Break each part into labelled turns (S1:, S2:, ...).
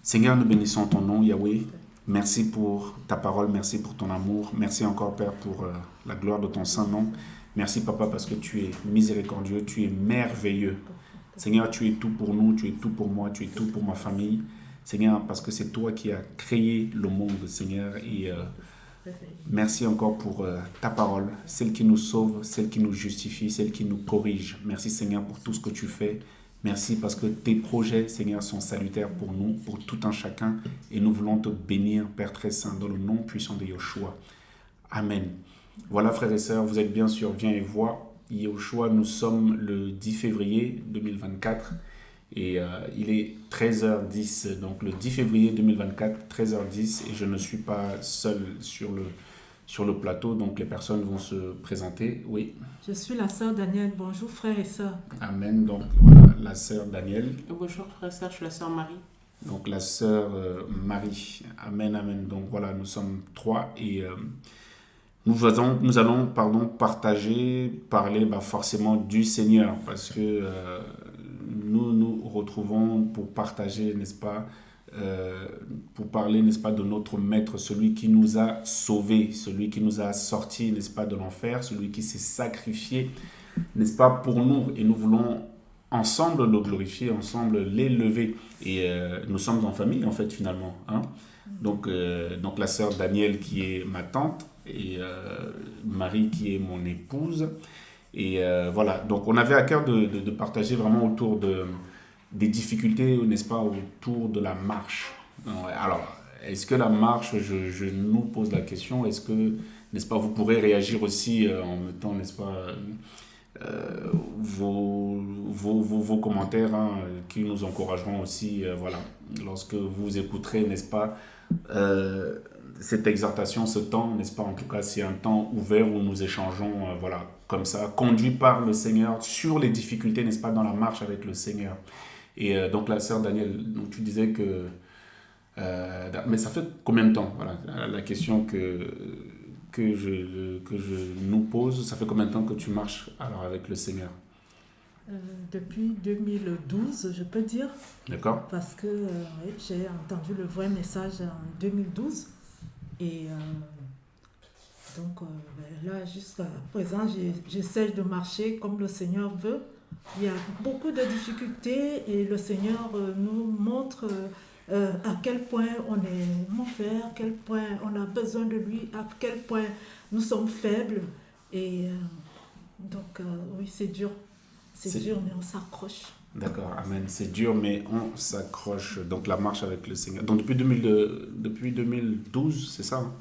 S1: Seigneur, nous bénissons ton nom, Yahweh. Merci pour ta parole, merci pour ton amour. Merci encore, Père, pour la gloire de ton saint nom. Merci, Papa, parce que tu es miséricordieux, tu es merveilleux. Seigneur, tu es tout pour nous, tu es tout pour moi, tu es tout pour ma famille. Seigneur, parce que c'est toi qui as créé le monde, Seigneur. Et merci encore pour ta parole, celle qui nous sauve, celle qui nous justifie, celle qui nous corrige. Merci, Seigneur, pour tout ce que tu fais. Merci parce que tes projets, Seigneur, sont salutaires pour nous, pour tout un chacun. Et nous voulons te bénir, Père très saint, dans le nom puissant de Yeshua. Amen. Voilà, frères et sœurs, vous êtes bien sûr Viens et Vois. Yeshua, nous sommes le 10 février 2024 et il est 13h10. Donc le 10 février 2024, 13h10 et je ne suis pas seul sur le plateau, donc les personnes vont se présenter. Oui.
S2: Je suis la sœur Danielle. Bonjour frères et sœurs.
S1: Amen. Donc voilà, la sœur Danielle.
S3: Bonjour frère et sœurs, je suis la sœur Marie.
S1: Donc la sœur Marie. Amen, amen. Donc voilà, nous sommes trois et nous allons parler forcément du Seigneur parce que nous nous retrouvons pour partager, n'est-ce pas, pour parler, n'est-ce pas, de notre Maître, celui qui nous a sauvés, celui qui nous a sortis, n'est-ce pas, de l'enfer, celui qui s'est sacrifié, n'est-ce pas, pour nous. Et nous voulons ensemble le glorifier, ensemble l'élever. Et nous sommes en famille, en fait, finalement. Hein? Donc la sœur Danielle qui est ma tante et Marie qui est mon épouse. Et voilà, donc on avait à cœur de partager vraiment autour des difficultés, n'est-ce pas, autour de la marche. Alors, est-ce que la marche, je nous pose la question, est-ce que, n'est-ce pas, vous pourrez réagir aussi en mettant, n'est-ce pas, vos commentaires hein, qui nous encourageront aussi, voilà, lorsque vous écouterez, n'est-ce pas, cette exhortation, ce temps, n'est-ce pas, en tout cas, c'est un temps ouvert où nous échangeons, voilà, comme ça, conduit par le Seigneur sur les difficultés, n'est-ce pas, dans la marche avec le Seigneur. Et donc la sœur Danielle, donc tu disais que... mais ça fait combien de temps, voilà, la question que je nous pose, ça fait combien de temps que tu marches alors avec le Seigneur?
S2: Depuis 2012, je peux dire.
S1: D'accord.
S2: Parce que oui, j'ai entendu le vrai message en 2012. Et donc là, jusqu'à présent, j'essaie de marcher comme le Seigneur veut. Il y a beaucoup de difficultés et le Seigneur nous montre à quel point on est mauvais, à quel point on a besoin de lui, à quel point nous sommes faibles. Et donc, oui, c'est dur. C'est dur, mais on s'accroche.
S1: D'accord, amen. C'est dur, mais on s'accroche. Donc la marche avec le Seigneur. Donc depuis 2012, c'est ça hein,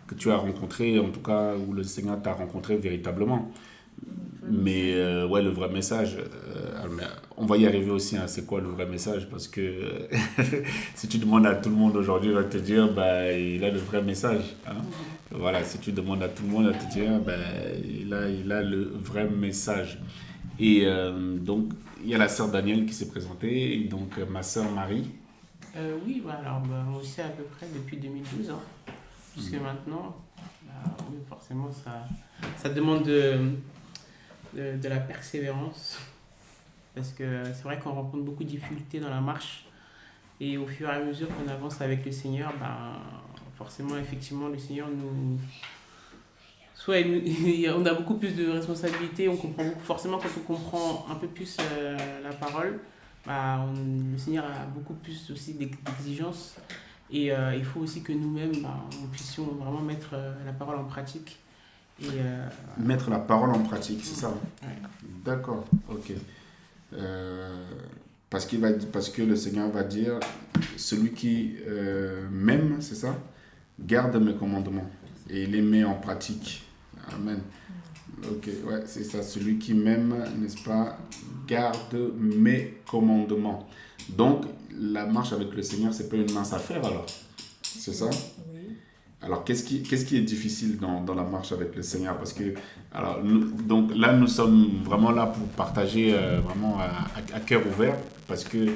S1: que tu as rencontré, en tout cas, où le Seigneur t'a rencontré véritablement. Mais ouais, le vrai message, on va y arriver aussi, hein, c'est quoi le vrai message? Parce que si tu demandes à tout le monde aujourd'hui, il va te dire, il a le vrai message. Hein? Voilà, si tu demandes à tout le monde, il va te dire, il a le vrai message. Et donc, il y a la sœur Danielle qui s'est présentée, et donc ma sœur Marie.
S3: Oui, alors moi aussi à peu près depuis 2012, hein, jusqu'à maintenant. Oui, forcément, ça demande de la persévérance. Parce que c'est vrai qu'on rencontre beaucoup de difficultés dans la marche. Et au fur et à mesure qu'on avance avec le Seigneur, forcément, effectivement, le Seigneur nous... Soit on a beaucoup plus de responsabilités, on comprend beaucoup, forcément quand on comprend un peu plus la parole, le Seigneur a beaucoup plus aussi d'exigences et il faut aussi que nous-mêmes nous puissions vraiment mettre la parole en pratique. Et,
S1: mettre la parole en pratique, c'est ça?
S3: Ouais.
S1: D'accord, ok. Parce que le Seigneur va dire, celui qui m'aime, c'est ça? Garde mes commandements et les met en pratique. Amen. Ok, ouais, c'est ça. Celui qui m'aime, n'est-ce pas, garde mes commandements. Donc, la marche avec le Seigneur, c'est pas une mince affaire alors. C'est ça?
S2: Oui.
S1: Alors, qu'est-ce qui est difficile dans la marche avec le Seigneur? Parce que, alors, donc là, nous sommes vraiment là pour partager vraiment à cœur ouvert, parce que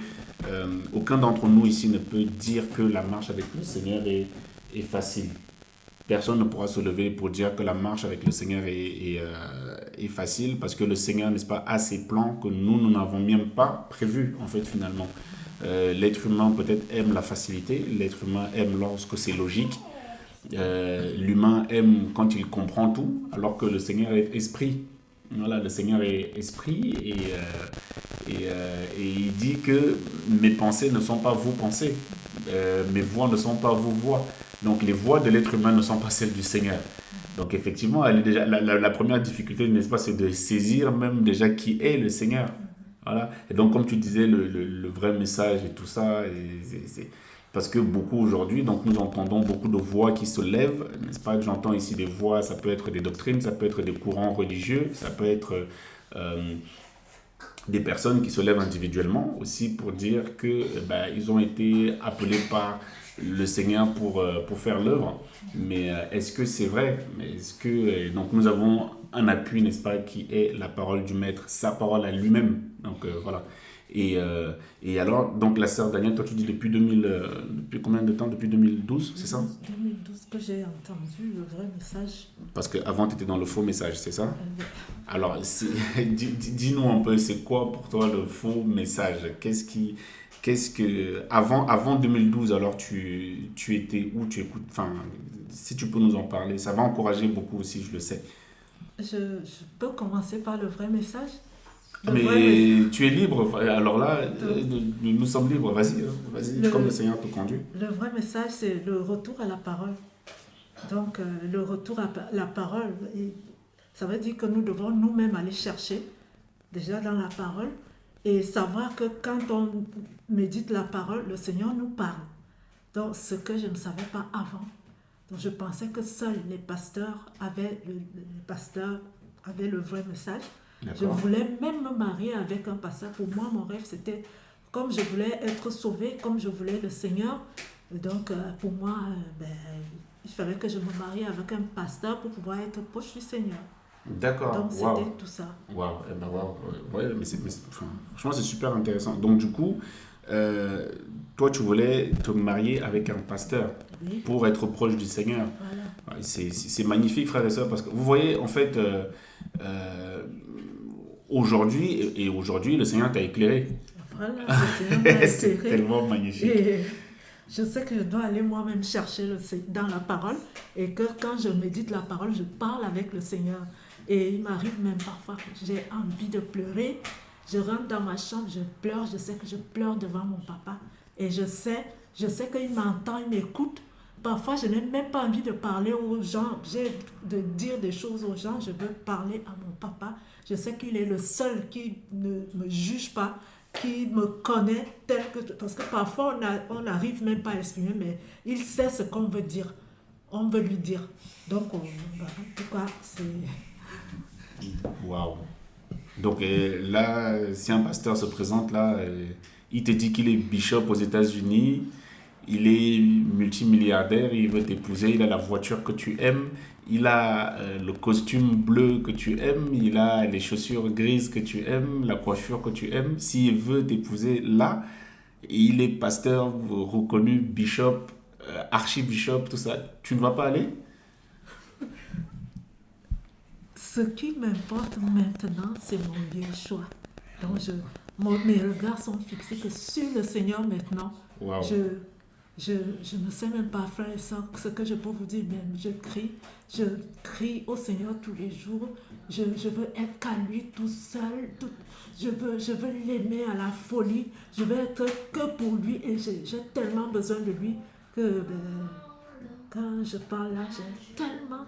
S1: aucun d'entre nous ici ne peut dire que la marche avec le Seigneur est facile. Personne ne pourra se lever pour dire que la marche avec le Seigneur est facile, parce que le Seigneur, n'est-ce pas, a ses plans que nous n'avons même pas prévus, en fait, finalement. L'être humain peut-être aime la facilité, l'être humain aime lorsque c'est logique. L'humain aime quand il comprend tout, alors que le Seigneur est esprit. Voilà, le Seigneur est esprit et il dit que mes pensées ne sont pas vos pensées, mes voix ne sont pas vos voix. Donc les voix de l'être humain ne sont pas celles du Seigneur. Donc effectivement, elle est déjà, la première difficulté, n'est-ce pas, c'est de saisir même déjà qui est le Seigneur. Voilà. Et donc comme tu disais, le vrai message et tout ça, parce que beaucoup aujourd'hui, donc nous entendons beaucoup de voix qui se lèvent, n'est-ce pas? J'entends ici des voix, ça peut être des doctrines, ça peut être des courants religieux, ça peut être des personnes qui se lèvent individuellement aussi pour dire que ils ont été appelés par le Seigneur pour faire l'œuvre. Mais est-ce que c'est vrai? Est-ce que donc nous avons un appui, n'est-ce pas, qui est la parole du Maître, sa parole à lui-même. Donc voilà. Et alors, donc la sœur Danielle, toi tu dis depuis combien de temps? Depuis 2012, c'est ça?
S2: 2012 que j'ai entendu le vrai message.
S1: Parce qu'avant, tu étais dans le faux message, c'est ça? Alors, dis-nous un peu, c'est quoi pour toi le faux message? Avant 2012, alors tu étais où? Tu écoutes, enfin, si tu peux nous en parler, ça va encourager beaucoup aussi, je le sais.
S2: Je peux commencer par le vrai message.
S1: Mais tu es libre, alors là, nous sommes libres, vas-y, comme le Seigneur te conduit.
S2: Le vrai message, c'est le retour à la parole. Donc, le retour à la parole, ça veut dire que nous devons nous-mêmes aller chercher, déjà dans la parole, et savoir que quand on médite la parole, le Seigneur nous parle. Donc, ce que je ne savais pas avant. Donc, je pensais que seuls les pasteurs avaient le vrai message.
S1: D'accord.
S2: Je voulais même me marier avec un pasteur. Pour moi, mon rêve, c'était comme je voulais être sauvée, comme je voulais le Seigneur. Donc, pour moi, il fallait que je me marie avec un pasteur pour pouvoir être proche du Seigneur.
S1: D'accord.
S2: Donc, c'était tout ça.
S1: Waouh. Ouais, franchement, c'est super intéressant. Donc, du coup, toi, tu voulais te marier avec un pasteur pour être proche du Seigneur.
S2: Voilà.
S1: Ouais, c'est magnifique, frères et sœurs, parce que vous voyez, en fait, aujourd'hui, le Seigneur t'a éclairé.
S2: Voilà, le Seigneur m'a éclairé.
S1: C'est tellement magnifique.
S2: Et je sais que je dois aller moi-même chercher dans la parole et que quand je médite la parole, je parle avec le Seigneur. Et il m'arrive même parfois que j'ai envie de pleurer. Je rentre dans ma chambre, je pleure, je sais que je pleure devant mon papa. Et je sais qu'il m'entend, il m'écoute. Parfois, je n'ai même pas envie de parler aux gens, de dire des choses aux gens, je veux parler à mon papa. Je sais qu'il est le seul qui ne me juge pas, qui me connaît tel que... Parce que parfois, on n'arrive même pas à exprimer, mais il sait ce qu'on veut dire. On veut lui dire. Donc, en tout cas, c'est...
S1: Waouh. Donc là, si un pasteur se présente là, il te dit qu'il est bishop aux États-Unis, il est multimilliardaire, il veut t'épouser, il a la voiture que tu aimes, il a le costume bleu que tu aimes, il a les chaussures grises que tu aimes, la coiffure que tu aimes. S'il veut t'épouser là, il est pasteur reconnu, bishop, archibishop, tout ça, tu ne vas pas aller?
S2: Ce qui m'importe maintenant, c'est mon lieu de choix. Donc, mes regards sont fixés que sur le Seigneur maintenant.
S1: Wow.
S2: Je ne sais même pas, frère et soeur, ce que je peux vous dire, mais je crie au Seigneur tous les jours. Je veux être qu'à lui tout seul. Je veux l'aimer à la folie. Je veux être que pour lui et j'ai tellement besoin de lui que... quand je parle là, j'ai tellement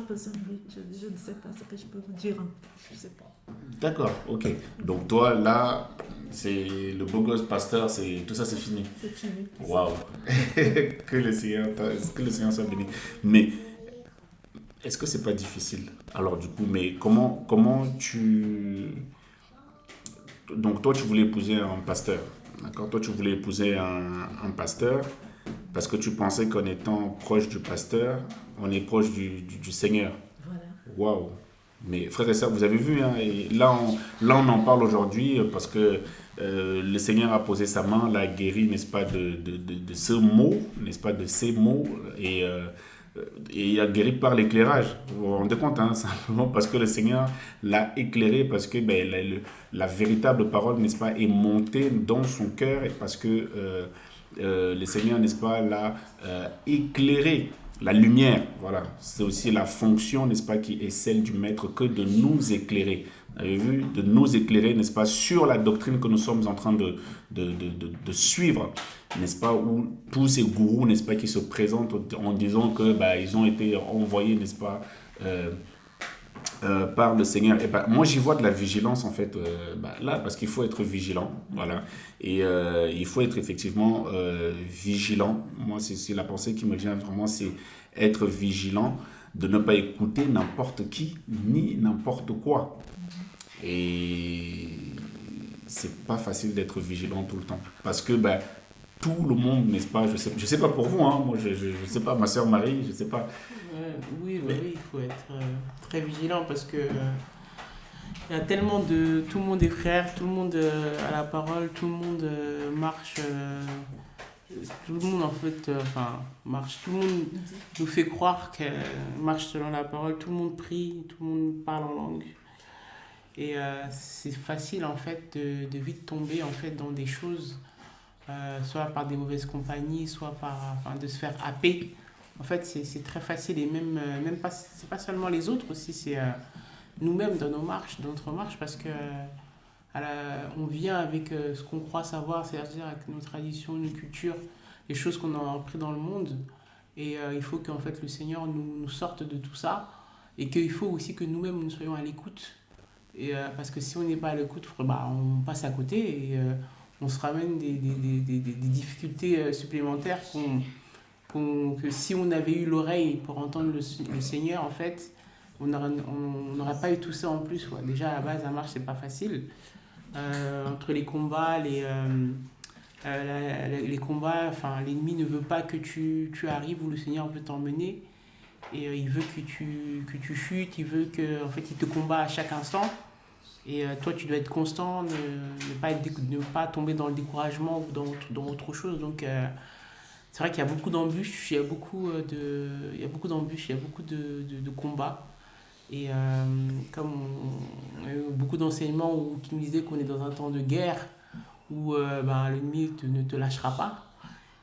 S2: besoin de lui. Je ne sais pas ce que je peux vous dire. Je ne sais pas.
S1: D'accord, ok. Donc toi, là, c'est le beau gosse pasteur, tout ça, c'est fini.
S2: C'est fini.
S1: Waouh. Que le Seigneur soit béni. Mais est-ce que c'est pas difficile? Alors du coup, mais comment tu... Donc toi, tu voulais épouser un pasteur. D'accord? Toi, tu voulais épouser un pasteur parce que tu pensais qu'en étant proche du pasteur, on est proche du Seigneur.
S2: Voilà.
S1: Waouh. Mais frères et sœurs, vous avez vu, hein, et là on en parle aujourd'hui parce que le Seigneur a posé sa main, l'a guéri, n'est-ce pas, de ce mot, n'est-ce pas, de ces mots. Et et il a guéri par l'éclairage. Vous vous rendez compte, hein, simplement parce que le Seigneur l'a éclairé, parce que la véritable parole, n'est-ce pas, est montée dans son cœur, et parce que le Seigneur, n'est-ce pas, l'a éclairé. La lumière, voilà, c'est aussi la fonction, n'est-ce pas, qui est celle du Maître, que de nous éclairer. Vous avez vu, de nous éclairer, n'est-ce pas, sur la doctrine que nous sommes en train de suivre, n'est-ce pas, où tous ces gourous, n'est-ce pas, qui se présentent en disant que ils ont été envoyés, n'est-ce pas, par le Seigneur. Et moi, j'y vois de la vigilance, en fait, là, parce qu'il faut être vigilant, voilà. Et il faut être effectivement vigilant. Moi, c'est la pensée qui me vient vraiment, c'est être vigilant, de ne pas écouter n'importe qui, ni n'importe quoi. Et c'est pas facile d'être vigilant tout le temps. Parce que tout le monde, n'est-ce pas, je sais pas pour vous, hein, moi je sais pas, ma soeur Marie, je sais pas.
S3: Oui, il faut être très vigilant parce que il y a tellement de... Tout le monde est frère, tout le monde a la parole, tout le monde marche... tout le monde en fait marche, tout le monde nous fait croire qu'elle marche selon la parole, tout le monde prie, tout le monde parle en langue. Et c'est facile en fait de vite tomber en fait dans des choses, soit par des mauvaises compagnies, soit de se faire happer. En fait, c'est très facile et même pas, c'est pas seulement les autres aussi, c'est nous-mêmes dans notre marche, parce que on vient avec ce qu'on croit savoir, c'est-à-dire avec nos traditions, nos cultures, les choses qu'on a appris dans le monde. Et il faut qu'en fait le Seigneur nous sorte de tout ça, et qu'il faut aussi que nous-mêmes nous soyons à l'écoute. Et, parce que si on n'est pas à l'écoute, on passe à côté et on se ramène des difficultés supplémentaires que si on avait eu l'oreille pour entendre le Seigneur, en fait, on n'aurait pas eu tout ça en plus, quoi. Déjà, à la base, la marche, c'est pas facile. Entre les combats, les combats, l'ennemi ne veut pas que tu arrives où le Seigneur veut t'emmener. Et il veut que tu chutes, il veut que, en fait, il te combat à chaque instant. Et toi, tu dois être constant, ne pas tomber dans le découragement ou dans autre chose. Donc, c'est vrai qu'il y a beaucoup d'embûches, il y a beaucoup de combats. Et comme on a eu beaucoup d'enseignements qui nous disaient qu'on est dans un temps de guerre, où l'ennemi ne te lâchera pas.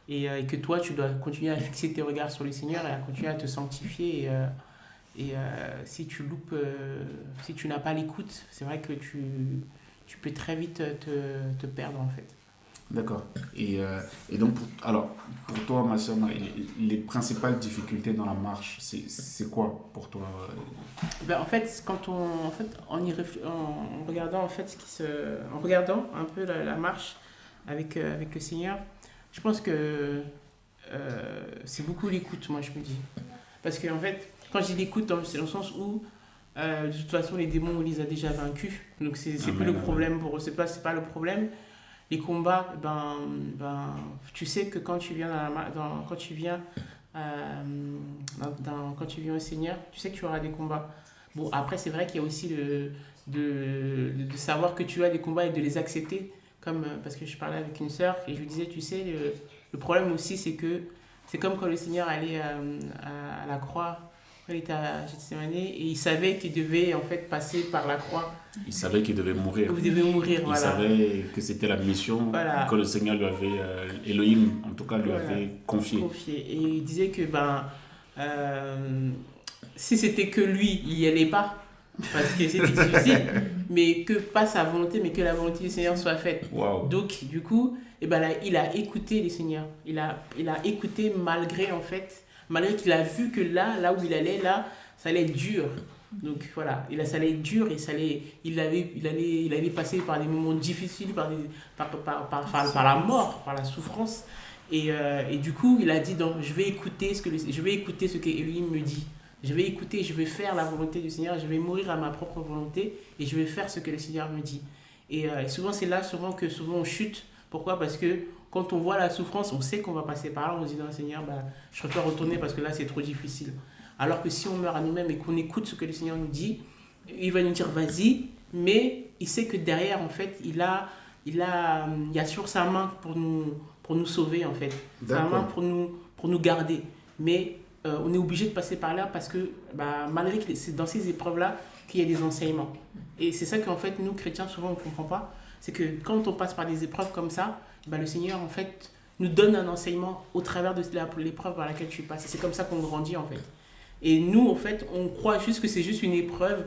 S3: Et que toi, tu dois continuer à fixer tes regards sur le Seigneur et à continuer à te sanctifier. Et si tu loupes, si tu n'as pas l'écoute, c'est vrai que tu peux très vite te perdre en fait.
S1: D'accord. Et donc, pour toi, ma soeur, les principales difficultés dans la marche, c'est quoi pour toi?
S3: En fait, en regardant en fait en regardant un peu la marche avec le Seigneur, je pense que c'est beaucoup l'écoute, moi je me dis. Parce que en fait, quand je dis l'écoute, c'est dans le sens où de toute façon les démons on les a déjà vaincus, donc c'est plus le problème pour eux, c'est pas le problème. Les combats, tu sais que quand tu viens quand tu viens au Seigneur, tu sais que tu auras des combats. Bon, après c'est vrai qu'il y a aussi de savoir que tu as des combats et de les accepter, parce que je parlais avec une sœur et je lui disais, tu sais, le problème aussi c'est que c'est comme quand le Seigneur allait à la croix. Il était à Gethsémane et il savait qu'il devait en fait passer par la croix.
S1: Il savait qu'il devait mourir.
S3: Il
S1: savait que c'était la mission que le Seigneur lui avait, Elohim en tout cas, lui avait confiée.
S3: Et il disait que si c'était que lui, il n'y allait pas, parce que c'était difficile, mais que pas sa volonté, mais que la volonté du Seigneur soit faite.
S1: Wow.
S3: Donc du coup, là, il a écouté les Seigneurs. Il a écouté malgré qu'il a vu que là où il allait, là, ça allait être dur. Donc voilà, ça allait être dur et il allait passer par des moments difficiles, par la mort, par la souffrance. Et du coup, il a dit, je vais écouter ce que Elohim me dit. Je vais écouter, je vais faire la volonté du Seigneur, je vais mourir à ma propre volonté et je vais faire ce que le Seigneur me dit. Et souvent, c'est là que on chute. Pourquoi ? Parce que quand on voit la souffrance, on sait qu'on va passer par là, on se dit non Seigneur, je préfère retourner parce que là c'est trop difficile. Alors que si on meurt à nous-mêmes et qu'on écoute ce que le Seigneur nous dit, il va nous dire vas-y, mais il sait que derrière en fait, il y a toujours sa main pour nous sauver en fait. Sa main pour nous garder. Mais on est obligé de passer par là parce que malgré que c'est dans ces épreuves-là qu'il y a des enseignements. Et c'est ça qu'en fait, nous, chrétiens, souvent, on ne comprend pas. C'est que quand on passe par des épreuves comme ça, le Seigneur, en fait, nous donne un enseignement au travers de l'épreuve par laquelle tu passes. Et c'est comme ça qu'on grandit, en fait. Et nous, en fait, on croit juste que c'est juste une épreuve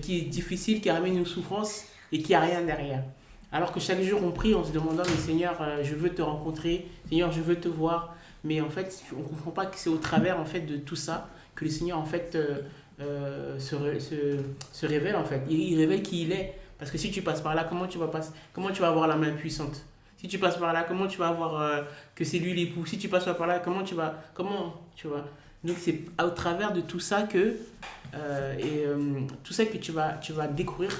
S3: qui est difficile, qui ramène une souffrance et qui n'a rien derrière. Alors que chaque jour, on prie en se demandant, mais Seigneur, je veux te rencontrer, Seigneur, je veux te voir. Mais en fait, on ne comprend pas que c'est au travers en fait, de tout ça que le Seigneur en fait, se révèle. En fait. Il révèle qui il est. Parce que si tu passes par là, comment tu vas avoir la main puissante? Si tu passes par là, comment tu vas voir que c'est lui l'époux? Si tu passes par là, comment tu vas... Donc c'est au travers de tout ça que, tout ça que tu vas découvrir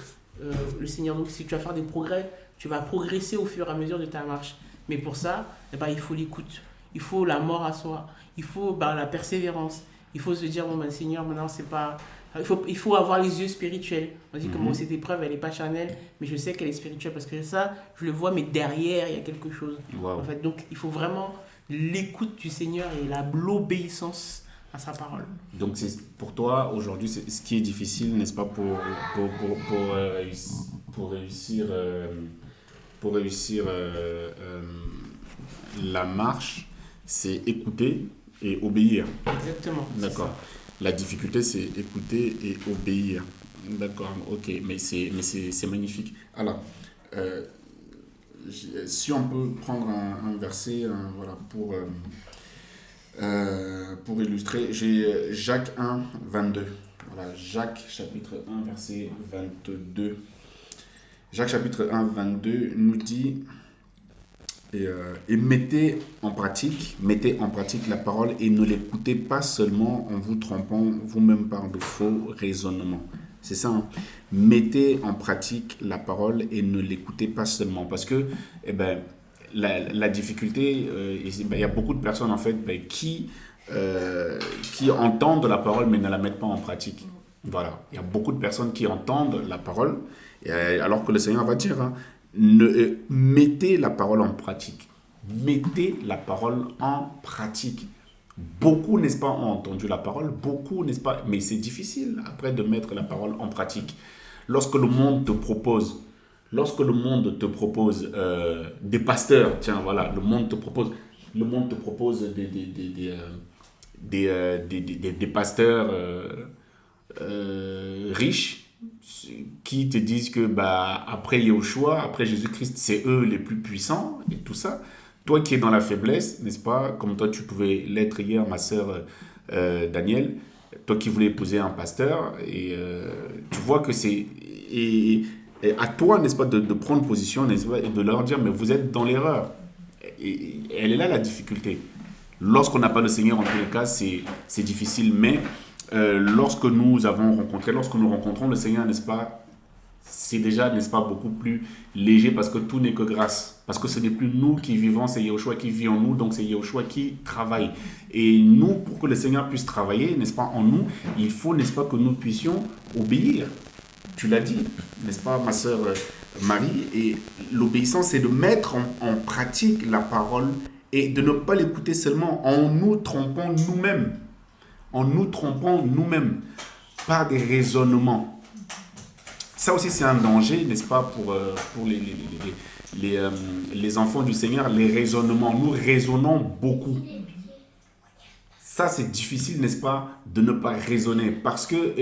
S3: le Seigneur. Donc si tu vas faire des progrès, tu vas progresser au fur et à mesure de ta marche. Mais pour ça, il faut l'écoute. Il faut la mort à soi, il faut la persévérance, il faut se dire, Seigneur, maintenant c'est pas... Il faut avoir les yeux spirituels. On dit que cette épreuve, elle n'est pas charnelle, mais je sais qu'elle est spirituelle parce que ça, je le vois, mais derrière, il y a quelque chose.
S1: Wow.
S3: En fait, donc, il faut vraiment l'écoute du Seigneur et l'obéissance à sa parole.
S1: Donc, pour toi, aujourd'hui, ce qui est difficile, n'est-ce pas, pour réussir la marche, c'est écouter et obéir.
S3: Exactement.
S1: D'accord. La difficulté, c'est écouter et obéir. D'accord, ok, mais c'est magnifique. Alors, si on peut prendre un verset voilà, pour illustrer, j'ai Jacques 1, 22. Voilà, Jacques chapitre 1, verset 22. Jacques chapitre 1, 22 nous dit... Et mettez en pratique la parole et ne l'écoutez pas seulement en vous trompant vous-même par de faux raisonnements. C'est ça, hein? Mettez en pratique la parole et ne l'écoutez pas seulement. Parce que la difficulté, il y a beaucoup de personnes en fait qui entendent la parole mais ne la mettent pas en pratique. Voilà, il y a beaucoup de personnes qui entendent la parole alors que le Seigneur va dire... Hein, mettez la parole en pratique. Mettez la parole en pratique. Beaucoup, n'est-ce pas, ont entendu la parole. Beaucoup, n'est-ce pas, mais c'est difficile après de mettre la parole en pratique. Lorsque le monde te propose des pasteurs, tiens, voilà, le monde te propose des pasteurs riches, qui te disent que après Yahushua, après Jésus-Christ, c'est eux les plus puissants et tout ça. Toi qui es dans la faiblesse, n'est-ce pas, comme toi tu pouvais l'être hier, ma sœur Daniel, toi qui voulais épouser un pasteur, et tu vois que c'est... Et à toi, n'est-ce pas, de prendre position, n'est-ce pas, et de leur dire, mais vous êtes dans l'erreur. Et elle est là la difficulté. Lorsqu'on n'a pas le Seigneur, en tous les cas, c'est difficile, mais... lorsque nous rencontrons le Seigneur, n'est-ce pas, c'est déjà, n'est-ce pas, beaucoup plus léger parce que tout n'est que grâce. Parce que ce n'est plus nous qui vivons, c'est Yahushua qui vit en nous, donc c'est Yahushua qui travaille. Et nous, pour que le Seigneur puisse travailler, n'est-ce pas, en nous, il faut, n'est-ce pas, que nous puissions obéir. Tu l'as dit, n'est-ce pas, ma sœur Marie, et l'obéissance, c'est de mettre en pratique la parole et de ne pas l'écouter seulement en nous trompant nous-mêmes. En nous trompant nous-mêmes par des raisonnements. Ça aussi, c'est un danger, n'est-ce pas, pour les enfants du Seigneur, les raisonnements. Nous raisonnons beaucoup. Ça, c'est difficile, n'est-ce pas, de ne pas raisonner. Parce que,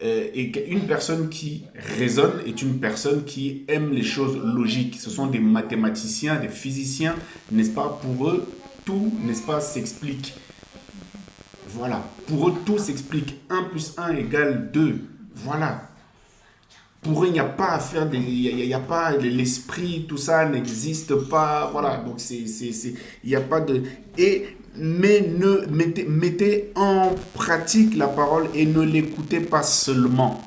S1: une personne qui raisonne est une personne qui aime les choses logiques. Ce sont des mathématiciens, des physiciens, n'est-ce pas, pour eux, tout, n'est-ce pas, s'explique. Voilà. Pour eux, tout s'explique. 1 plus 1 égale 2. Voilà. Pour eux, il n'y a pas à faire il n'y a pas l'esprit, tout ça n'existe pas. Voilà. Donc, il n'y a pas de... mettez en pratique la parole et ne l'écoutez pas seulement.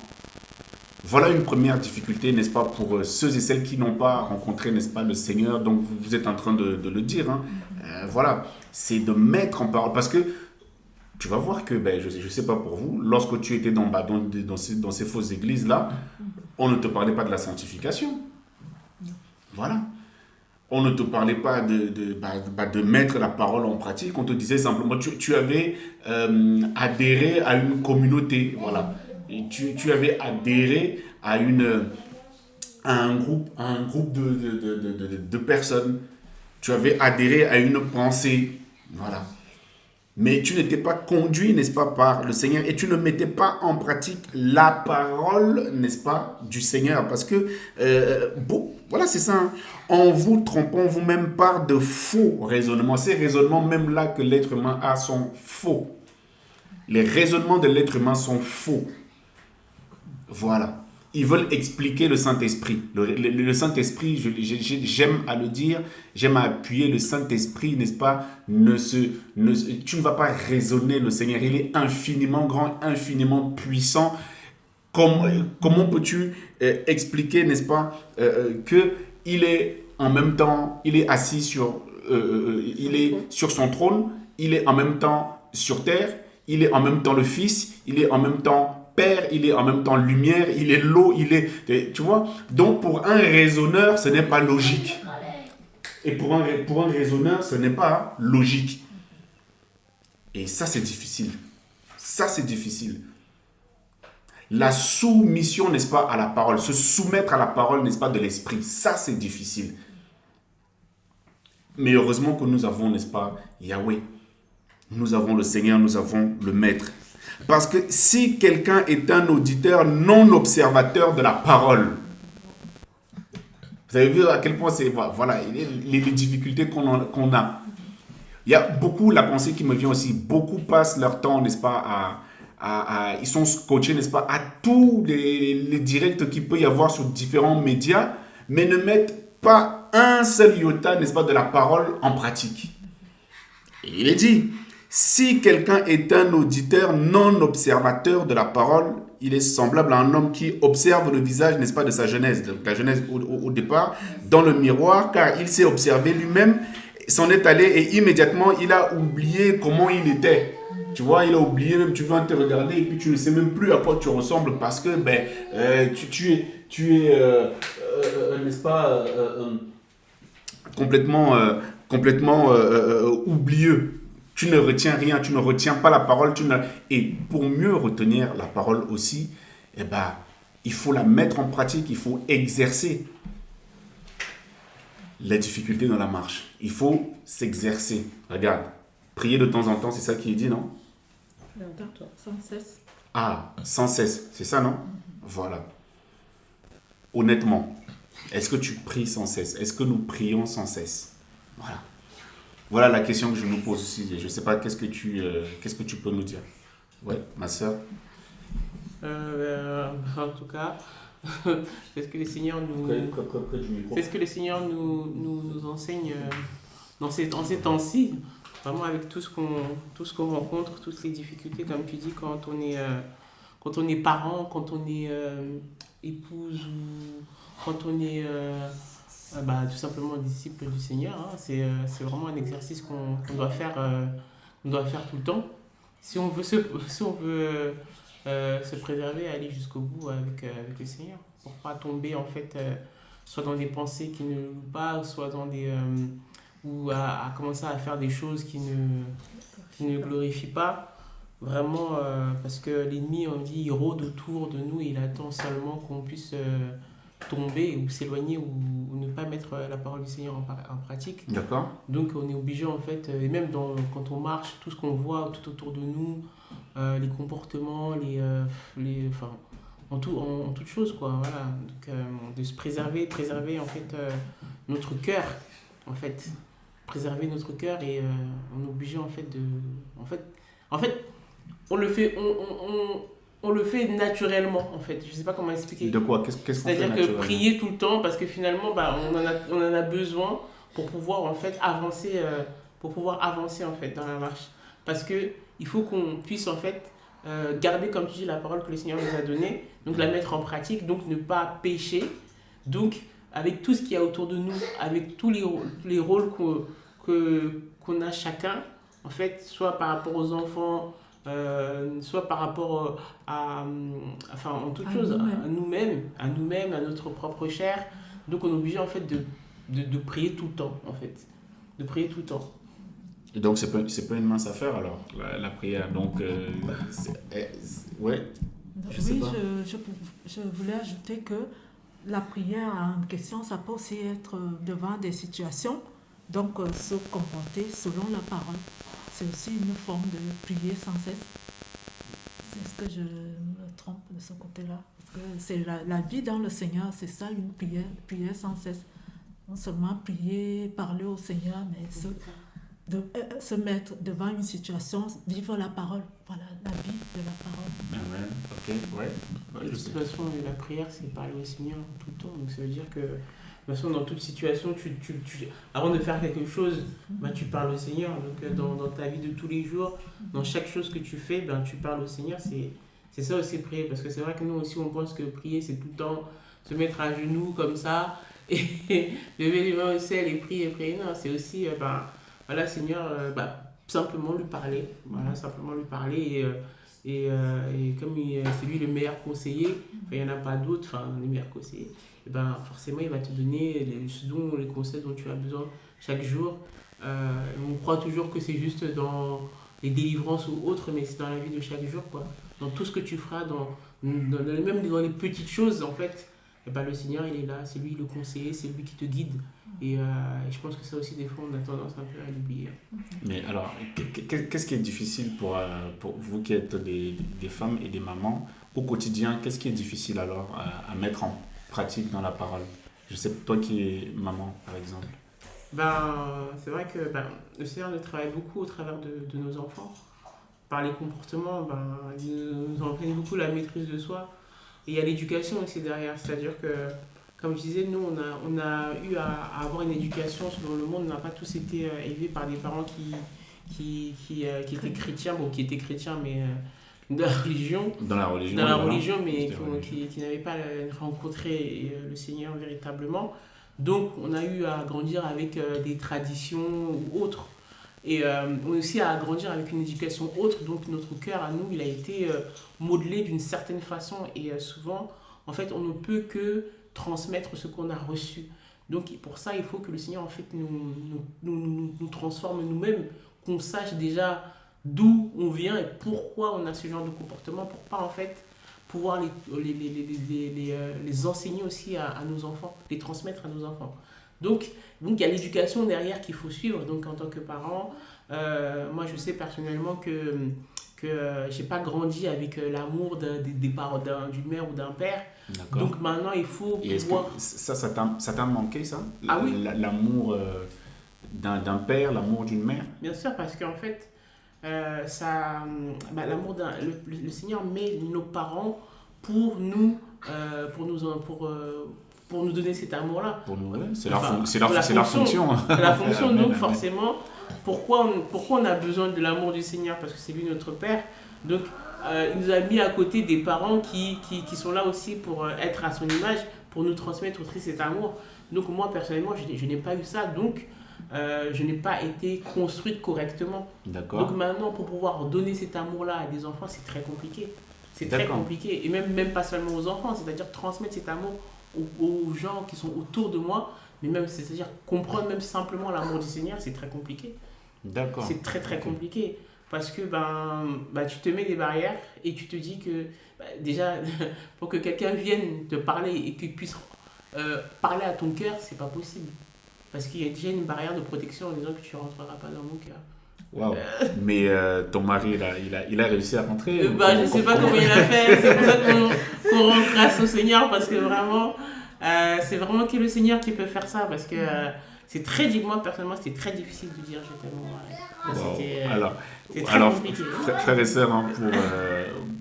S1: Voilà une première difficulté, n'est-ce pas, pour ceux et celles qui n'ont pas rencontré, n'est-ce pas, le Seigneur. Donc, vous êtes en train de le dire. Hein. Voilà. C'est de mettre en parole. Parce que tu vas voir que, je ne sais pas pour vous, lorsque tu étais dans ces fausses églises-là, on ne te parlait pas de la sanctification. Voilà. on ne te parlait pas de mettre la parole en pratique, on te disait simplement, tu avais adhéré à une communauté, voilà. Et tu avais adhéré à un groupe de personnes. Tu avais adhéré à une pensée, voilà. Mais tu n'étais pas conduit, n'est-ce pas, par le Seigneur, et tu ne mettais pas en pratique la parole, n'est-ce pas, du Seigneur. Parce que, voilà, c'est ça, hein. En vous trompant vous-même par de faux raisonnements. Ces raisonnements, même là que l'être humain a, sont faux. Les raisonnements de l'être humain sont faux. Voilà. Ils veulent expliquer le Saint-Esprit. Le Saint-Esprit, j'aime à le dire, j'aime à appuyer le Saint-Esprit, n'est-ce pas, tu ne vas pas raisonner le Seigneur. Il est infiniment grand, infiniment puissant. Comment peux-tu expliquer, n'est-ce pas, qu'il est en même temps, il est assis il est sur son trône, il est en même temps sur terre, il est en même temps le Fils, il est en même temps Père, il est en même temps lumière, il est l'eau, tu vois. Donc pour un raisonneur, ce n'est pas logique. Et pour un raisonneur, ce n'est pas logique. Et ça, c'est difficile. Ça, c'est difficile. La soumission, n'est-ce pas, à la parole, se soumettre à la parole, n'est-ce pas, de l'esprit, ça, c'est difficile. Mais heureusement que nous avons, n'est-ce pas, Yahweh. Nous avons le Seigneur, nous avons le Maître. Parce que si quelqu'un est un auditeur non observateur de la parole, vous avez vu à quel point c'est, voilà, les difficultés qu'on a. Il y a beaucoup, la pensée qui me vient aussi, beaucoup passent leur temps, n'est-ce pas, ils sont scotchés, n'est-ce pas, à tous les directs qu'il peut y avoir sur différents médias, mais ne mettent pas un seul iota, n'est-ce pas, de la parole en pratique. Et il est dit, si quelqu'un est un auditeur non observateur de la parole, il est semblable à un homme qui observe le visage, n'est-ce pas, de sa jeunesse. Donc la jeunesse au départ, dans le miroir, car il s'est observé lui-même, s'en est allé et immédiatement, il a oublié comment il était. Tu vois, il a oublié, même tu vas te regarder et puis tu ne sais même plus à quoi tu ressembles parce que tu es n'est-ce pas, complètement oublieux. Tu ne retiens rien, tu ne retiens pas la parole. Et pour mieux retenir la parole aussi, il faut la mettre en pratique, il faut exercer la difficulté dans la marche. Il faut s'exercer. Regarde, prier de temps en temps, c'est ça qui est dit, non?
S2: Sans cesse.
S1: Ah, sans cesse, c'est ça, non? Voilà. Honnêtement, est-ce que tu pries sans cesse? Est-ce que nous prions sans cesse? Voilà. Voilà la question que je nous pose aussi. Je ne sais pas, qu'est-ce que tu peux nous dire? Ouais, ma soeur.
S3: En tout cas, c'est ce que les Seigneurs nous enseignent en ces temps-ci, vraiment avec tout ce qu'on rencontre, toutes les difficultés, comme tu dis, quand on est parent, quand on est épouse ou quand on est tout simplement disciple du Seigneur, hein. C'est vraiment un exercice qu'on doit faire tout le temps. Si on veut se préserver, aller jusqu'au bout avec le Seigneur, pour ne pas tomber en fait soit dans des pensées qui ne louent pas, soit dans ou à commencer à faire des choses qui ne glorifient pas. Vraiment, parce que l'ennemi, on dit, il rôde autour de nous et il attend seulement qu'on puisse tomber ou s'éloigner ou ne pas mettre la parole du Seigneur en pratique.
S1: D'accord.
S3: Donc on est obligé en fait, et même quand on marche, tout ce qu'on voit tout autour de nous, les comportements, en toute chose, quoi, voilà. Donc de se préserver en fait notre cœur, en fait. Préserver notre cœur et on est obligé en fait en fait on le fait on le fait naturellement en fait. Je sais pas comment expliquer.
S1: De quoi? Qu'est-ce qu'on fait
S3: C'est-à-dire que prier tout le temps parce que finalement on en a besoin pour pouvoir en fait avancer en fait dans la marche. Parce que il faut qu'on puisse en fait garder, comme tu dis, la parole que le Seigneur nous a donnée, donc la mettre en pratique, donc ne pas pécher. Donc avec tout ce qu'il y a autour de nous, avec tous les rôles qu'on a chacun, en fait, soit par rapport aux enfants, soit par rapport en toute chose, à nous-mêmes, à notre propre chair. Donc on est obligé en fait de prier tout le temps, en fait. De prier tout le temps.
S1: Et donc, c'est pas une mince affaire, alors, la prière. Donc, ouais, je sais
S2: Oui,
S1: pas.
S2: je voulais ajouter que la prière en question, ça peut aussi être devant des situations, donc se comporter selon la parole. C'est aussi une forme de prier sans cesse. C'est ce que je me trompe de ce côté-là. Parce que c'est la vie dans le Seigneur, c'est ça une prière, prier sans cesse. Non seulement prier, parler au Seigneur, mais se mettre devant une situation, vivre la parole. Voilà, la vie de la parole.
S1: Amen. Ok, ouais. Ouais,
S3: De
S1: je sais.
S3: toute façon, la prière, c'est parler au Seigneur tout le temps. Donc ça veut dire que, de toute façon, dans toute situation, avant de faire quelque chose, tu parles au Seigneur. Donc dans ta vie de tous les jours, dans chaque chose que tu fais, tu parles au Seigneur. C'est ça aussi prier. Parce que c'est vrai que nous aussi, on pense que prier, c'est tout le temps se mettre à genoux comme ça et lever les mains au ciel et prier, prier. Non, c'est aussi, voilà, Seigneur, simplement lui parler. Voilà, simplement lui parler. Et comme c'est lui le meilleur conseiller, il n'y en a pas d'autre, le meilleur conseiller, et forcément il va te donner les conseils dont tu as besoin chaque jour. On croit toujours que c'est juste dans les délivrances ou autres, mais c'est dans la vie de chaque jour, quoi. Dans tout ce que tu feras, même dans les petites choses, en fait, le Seigneur il est là, c'est lui le conseiller, c'est lui qui te guide. Et je pense que ça aussi, des fois, on a tendance un peu à l'oublier.
S1: Mais alors, qu'est-ce qui est difficile pour vous qui êtes des femmes et des mamans au quotidien? Qu'est-ce qui est difficile alors à mettre en pratique dans la parole? Je sais, toi qui es maman, par exemple.
S3: C'est vrai que le Seigneur nous travaille beaucoup au travers de nos enfants. Par les comportements, il nous enseigne beaucoup la maîtrise de soi. Et il y a l'éducation aussi derrière. C'est-à-dire que, comme je disais, nous, on a eu à avoir une éducation selon le monde. On n'a pas tous été élevés par des parents qui étaient chrétiens, qui étaient chrétiens, mais de la religion.
S1: Dans la religion.
S3: Dans la religion, mais
S1: religion.
S3: qui n'avaient pas rencontré le Seigneur véritablement. Donc, on a eu à grandir avec des traditions ou autres. Et on a aussi à grandir avec une éducation autre. Donc, notre cœur, à nous, il a été modelé d'une certaine façon. Et souvent, en fait, on ne peut que transmettre ce qu'on a reçu. Donc, pour ça, il faut que le Seigneur, en fait, nous transforme nous-mêmes, qu'on sache déjà d'où on vient et pourquoi on a ce genre de comportement, pour pas, en fait, pouvoir les enseigner aussi à nos enfants, les transmettre à nos enfants. Donc il y a l'éducation derrière qu'il faut suivre. Donc, en tant que parent, moi, je sais personnellement que j'ai pas grandi avec l'amour des parents, d'une mère ou d'un père.
S1: D'accord.
S3: Donc maintenant, il faut pouvoir...
S1: Ça t'a manqué, ça?
S3: Ah oui.
S1: L'amour d'un père, l'amour d'une mère?
S3: Bien sûr, parce qu'en fait, l'amour le Seigneur met nos parents pour nous donner cet amour-là.
S1: Pour nous, c'est leur fonction.
S3: C'est la fonction. Donc forcément, pourquoi on a besoin de l'amour du Seigneur? Parce que c'est lui notre Père. Donc il nous a mis à côté des parents qui sont là aussi pour être à son image, pour nous transmettre aussi cet amour. Donc moi personnellement, je n'ai pas eu ça. Donc je n'ai pas été construite correctement.
S1: D'accord.
S3: Donc maintenant, pour pouvoir donner cet amour-là à des enfants, c'est très compliqué. C'est très compliqué. Et même pas seulement aux enfants, c'est-à-dire transmettre cet amour aux gens qui sont autour de moi, mais même, c'est-à-dire comprendre même simplement l'amour du Seigneur, c'est très compliqué.
S1: D'accord.
S3: C'est très très compliqué. Parce que tu te mets des barrières et tu te dis que déjà, pour que quelqu'un vienne te parler et qu'il puisse parler à ton cœur, c'est pas possible. Parce qu'il y a déjà une barrière de protection en disant que tu ne rentreras pas dans mon cœur.
S1: Waouh. Mais ton mari, il a réussi à rentrer?
S3: Je ne sais pas comment il a fait. C'est pour ça qu'on rend grâce au Seigneur. Parce que vraiment, c'est vraiment que le Seigneur qui peut faire ça. Parce que c'est très difficile. Moi, personnellement, c'était très difficile de dire je t'aime, mon mari.
S1: Wow.
S3: Très compliqué.
S1: Frères et sœurs,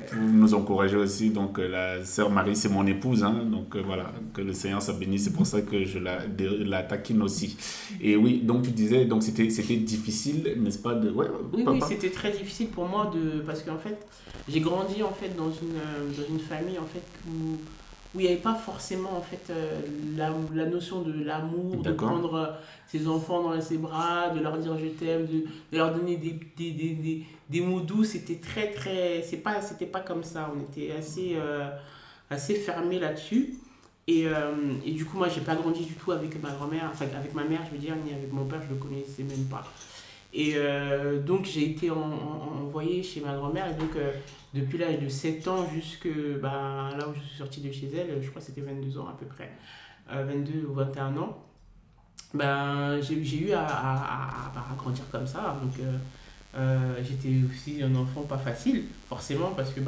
S1: pour nous encourager aussi, donc la sœur Marie, c'est mon épouse, donc voilà, que le Seigneur soit béni, c'est pour ça que je la taquine aussi. Et oui, donc tu disais, donc c'était difficile, n'est-ce pas
S3: Oui, c'était très difficile pour moi, parce qu'en fait, j'ai grandi en fait, dans une famille en fait, où il n'y avait pas forcément en fait, la notion de l'amour, de prendre ses enfants dans ses bras, de leur dire je t'aime, de leur donner des mots doux. C'était c'était pas comme ça. On était assez fermé là-dessus. Et du coup, moi, j'ai pas grandi du tout avec ma grand-mère, enfin avec ma mère, je veux dire, ni avec mon père, je le connaissais même pas. Et donc, j'ai été envoyée chez ma grand-mère. Et donc, depuis l'âge de 7 ans jusque là où je suis sortie de chez elle, je crois que c'était 22 ans à peu près, 22 ou 21 ans, j'ai eu à grandir comme ça. Donc, j'étais aussi un enfant pas facile, forcément, parce que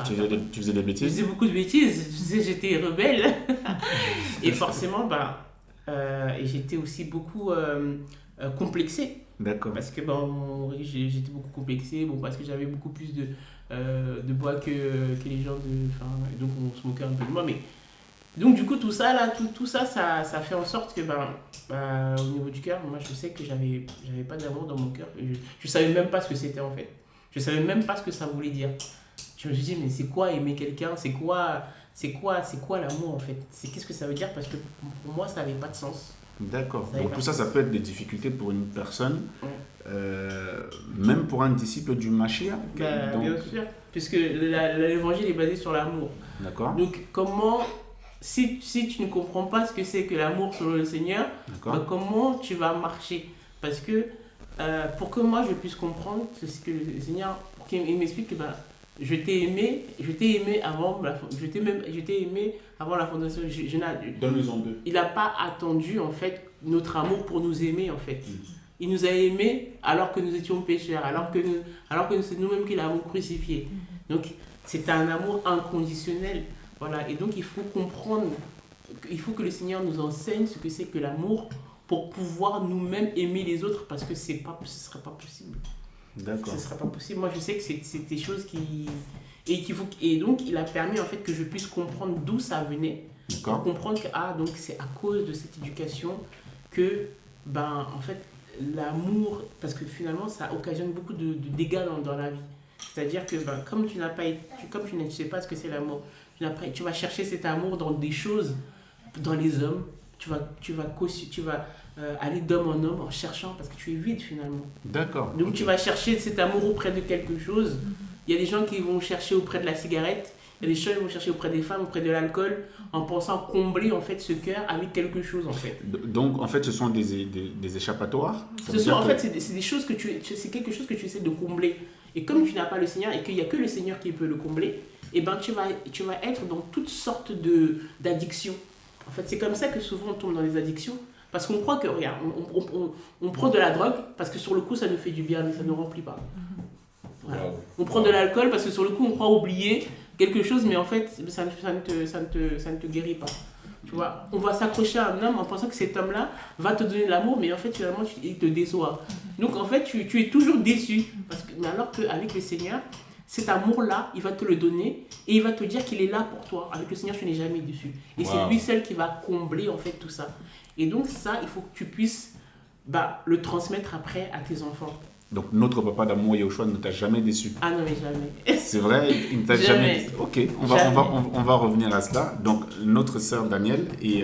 S1: Tu faisais des
S3: je
S1: bêtises?
S3: faisais beaucoup de bêtises, j'étais rebelle. Et forcément, et j'étais aussi beaucoup complexée.
S1: D'accord.
S3: Parce que j'étais beaucoup complexée, parce que j'avais beaucoup plus de bois que les gens. Et donc on se moquait un peu de moi. Mais, donc du coup, tout ça, ça fait en sorte que au niveau du cœur, moi je sais que j'avais pas d'amour dans mon cœur. Je savais même pas ce que c'était en fait. Je savais même pas ce que ça voulait dire. Je me suis dit, mais c'est quoi aimer quelqu'un? C'est quoi l'amour en fait? Qu'est-ce que ça veut dire? Parce que pour moi, ça n'avait pas de sens.
S1: D'accord.
S3: Ça y est,
S1: Donc tout ça, ça peut être des difficultés pour une personne,
S3: Ouais.
S1: même pour un disciple du Mashiach. Donc,
S3: Bien sûr, puisque l'évangile est basé sur l'amour.
S1: d'accord,
S3: Donc, si tu ne comprends pas ce que c'est que l'amour selon le Seigneur,
S1: d'accord,
S3: comment tu vas marcher? Parce que pour que moi je puisse comprendre ce que le Seigneur, pour qu'il m'explique que je t'ai aimé avant je t'ai aimé avant la fondation.
S1: Donne-nous-en deux.
S3: Il n'a pas attendu en fait notre amour pour nous aimer en fait. Il nous a aimés alors que nous étions pécheurs, alors que c'est nous-mêmes qui l'avons crucifié. Donc c'est un amour inconditionnel. Voilà. Et donc il faut comprendre, il faut que le Seigneur nous enseigne ce que c'est que l'amour pour pouvoir nous-mêmes aimer les autres, parce que ce ne serait pas possible.
S1: D'accord.
S3: Ce ne serait pas possible. Moi je sais que c'est des choses qui... Et donc il a permis en fait que je puisse comprendre d'où ça venait. Pour comprendre que donc c'est à cause de cette éducation que en fait l'amour, parce que finalement ça occasionne beaucoup de dégâts dans la vie. C'est-à-dire que comme tu ne sais pas ce que c'est l'amour, tu vas chercher cet amour dans des choses, dans les hommes. Tu vas aller d'homme en homme en cherchant, parce que tu es vide finalement.
S1: D'accord.
S3: Donc tu vas chercher cet amour auprès de quelque chose. Il y a des gens qui vont chercher auprès de la cigarette. Il y a des gens qui vont chercher auprès des femmes, auprès de l'alcool, en pensant combler en fait ce cœur avec quelque chose en fait.
S1: Donc en fait, ce sont des échappatoires.
S3: C'est des choses c'est quelque chose que tu essaies de combler. Et comme tu n'as pas le Seigneur et qu'il n'y a que le Seigneur qui peut le combler, tu vas être dans toutes sortes d'addictions. En fait, c'est comme ça que souvent on tombe dans les addictions. Parce qu'on croit que, regarde, on prend de la drogue parce que sur le coup ça nous fait du bien, mais ça ne nous remplit pas. Voilà. Wow. On prend de l'alcool parce que sur le coup on croit oublier quelque chose, mais en fait ça ne te guérit pas. Tu vois, on va s'accrocher à un homme en pensant que cet homme-là va te donner de l'amour, mais en fait finalement il te déçoit. Donc en fait tu es toujours déçu. Mais alors qu'avec le Seigneur, cet amour-là, il va te le donner et il va te dire qu'il est là pour toi. Avec le Seigneur, tu n'es jamais déçu. Et c'est lui seul qui va combler en fait tout ça. Et donc ça, il faut que tu puisses le transmettre après à tes enfants.
S1: Donc notre papa d'amour, Yahushua, ne t'a jamais déçu?
S3: Ah non, mais jamais.
S1: C'est vrai, il ne t'a jamais déçu. Ok, on va revenir à cela. Donc notre sœur Danielle, et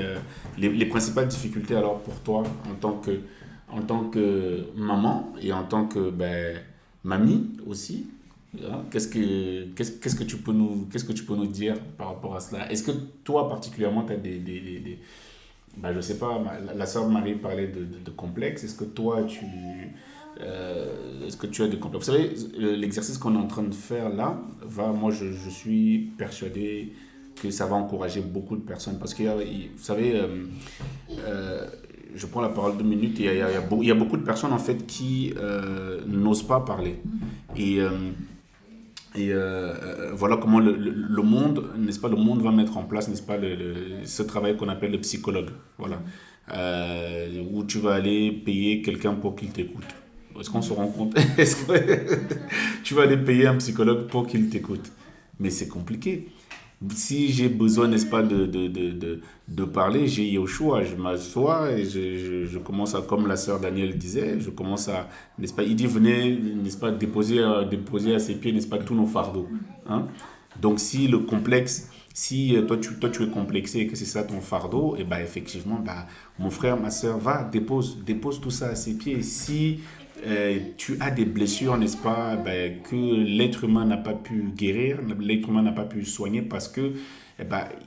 S1: les principales difficultés alors pour toi en tant que maman et en tant que mamie aussi. Qu'est-ce que tu peux nous dire par rapport à cela? Est-ce que toi particulièrement tu as je sais pas, la sœur Marie parlait de complexes. Est-ce que toi est-ce que tu as des complexes? Vous savez, l'exercice qu'on est en train de faire là moi je suis persuadé que ça va encourager beaucoup de personnes, parce que vous savez, je prends la parole 2 minutes, et il y a beaucoup de personnes en fait qui n'osent pas parler. Et voilà comment le monde, n'est-ce pas, le monde va mettre en place, n'est-ce pas, ce travail qu'on appelle le psychologue, voilà, où tu vas aller payer quelqu'un pour qu'il t'écoute. Est-ce qu'on se rend compte? Est-ce que tu vas aller payer un psychologue pour qu'il t'écoute? Mais c'est compliqué. Si j'ai besoin, n'est-ce pas, de parler, j'ai Yahushua, je m'assois et je commence à, comme la sœur Danielle disait, je commence à, n'est-ce pas, il dit venez, n'est-ce pas, déposer à ses pieds, n'est-ce pas, tous nos fardeaux. Hein? Donc si le complexe, si toi tu es complexé et que c'est ça ton fardeau, et effectivement, mon frère, ma sœur, dépose tout ça à ses pieds. Et si tu as des blessures, n'est-ce pas, que l'être humain n'a pas pu guérir, l'être humain n'a pas pu soigner parce que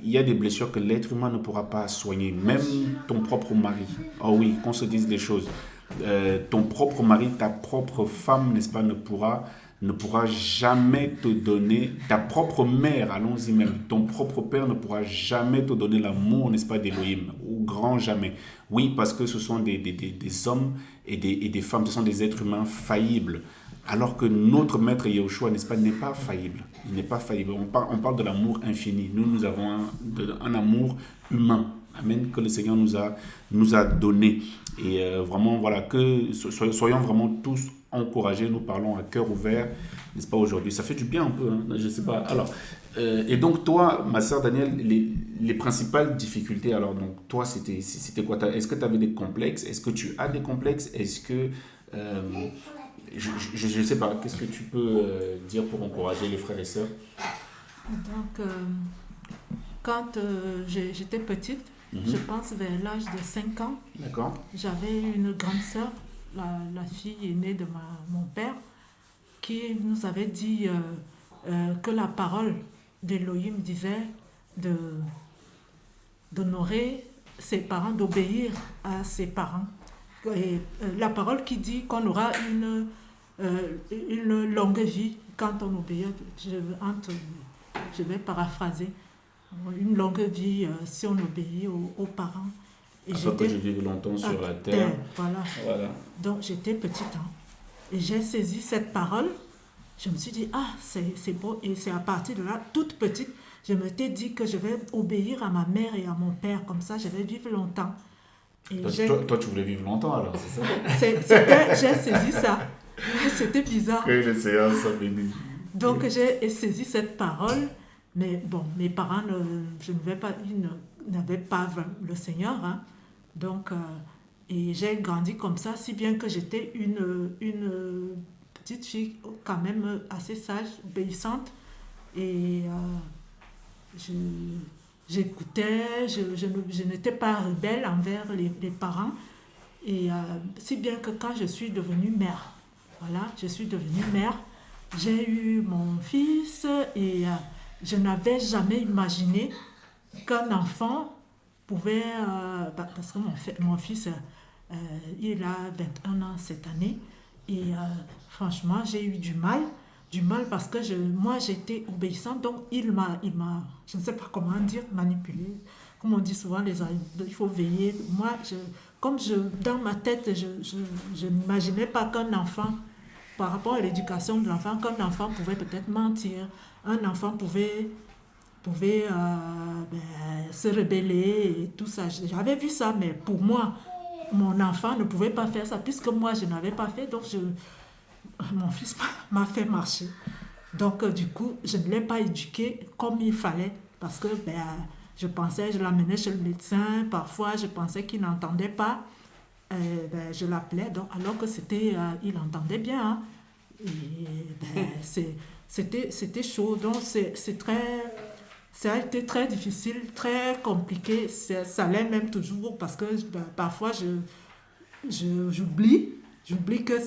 S1: il y a des blessures que l'être humain ne pourra pas soigner, même ton propre mari. Oh oui, qu'on se dise les choses. Ton propre mari, ta propre femme, n'est-ce pas, ne pourra jamais te donner, ta propre mère, allons-y même, ton propre père ne pourra jamais te donner l'amour, n'est-ce pas, d'Élohim, au grand jamais. Oui, parce que ce sont des hommes et des femmes, ce sont des êtres humains faillibles. Alors que notre maître Yahushua, n'est-ce pas, n'est pas faillible. Il n'est pas faillible. On parle de l'amour infini. Nous avons un amour humain. Amen, que le Seigneur nous a donné. Et vraiment, voilà, que soyons vraiment tous encouragés. Nous parlons à cœur ouvert, n'est-ce pas, aujourd'hui. Ça fait du bien un peu, hein, je ne sais pas. Alors, et donc, toi, ma sœur Danielle, les principales difficultés, alors, donc, toi, c'était quoi? Est-ce que tu avais des complexes? Est-ce que tu as des complexes? Est-ce que... je ne sais pas, qu'est-ce que tu peux dire pour encourager les frères et sœurs?
S2: Donc, quand j'étais petite, je pense vers l'âge de 5 ans,
S1: D'accord.
S2: j'avais une grande sœur, la fille aînée de mon père, qui nous avait dit que la parole d'Élohim disait d'honorer ses parents, d'obéir à ses parents. Et, la parole qui dit qu'on aura une longue vie quand on obéit, je vais paraphraser, une longue vie si on obéit aux parents. Et
S1: afin que je vive longtemps sur la terre.
S2: Voilà. Donc j'étais petite, hein, et j'ai saisi cette parole. Je me suis dit, c'est beau. Et c'est à partir de là, toute petite, je m'étais dit que je vais obéir à ma mère et à mon père. Comme ça, je vais vivre longtemps. Et
S1: toi, tu voulais vivre longtemps alors, c'est ça?
S2: J'ai saisi ça. C'était bizarre.
S1: Que le Seigneur soit béni.
S2: Donc j'ai saisi cette parole. Mais bon, mes parents, ils n'avaient pas le Seigneur. Hein. Donc, et j'ai grandi comme ça, si bien que j'étais une petite fille quand même assez sage, obéissante. Et j'écoutais, je n'étais pas rebelle envers les parents. Et si bien que quand je suis devenue mère, j'ai eu mon fils et je n'avais jamais imaginé qu'un enfant pouvait, parce que mon fils, il a 21 ans cette année, et franchement, j'ai eu du mal parce que moi, j'étais obéissante, donc il m'a, je ne sais pas comment dire, manipulé. Comme on dit souvent, il faut veiller. Moi, dans ma tête, je n'imaginais pas qu'un enfant, par rapport à l'éducation de l'enfant, qu'un enfant pouvait peut-être mentir, un enfant pouvait se rebeller et tout ça. J'avais vu ça, mais pour moi, mon enfant ne pouvait pas faire ça, puisque moi, je n'avais pas fait, donc mon fils m'a fait marcher. Donc, du coup, je ne l'ai pas éduqué comme il fallait, parce que je l'amenais chez le médecin, parfois je pensais qu'il n'entendait pas, je l'appelais, donc, alors que il entendait bien, hein. Et c'était chaud, donc ça a été très difficile, très compliqué, ça l'est même toujours, parce que parfois j'oublie que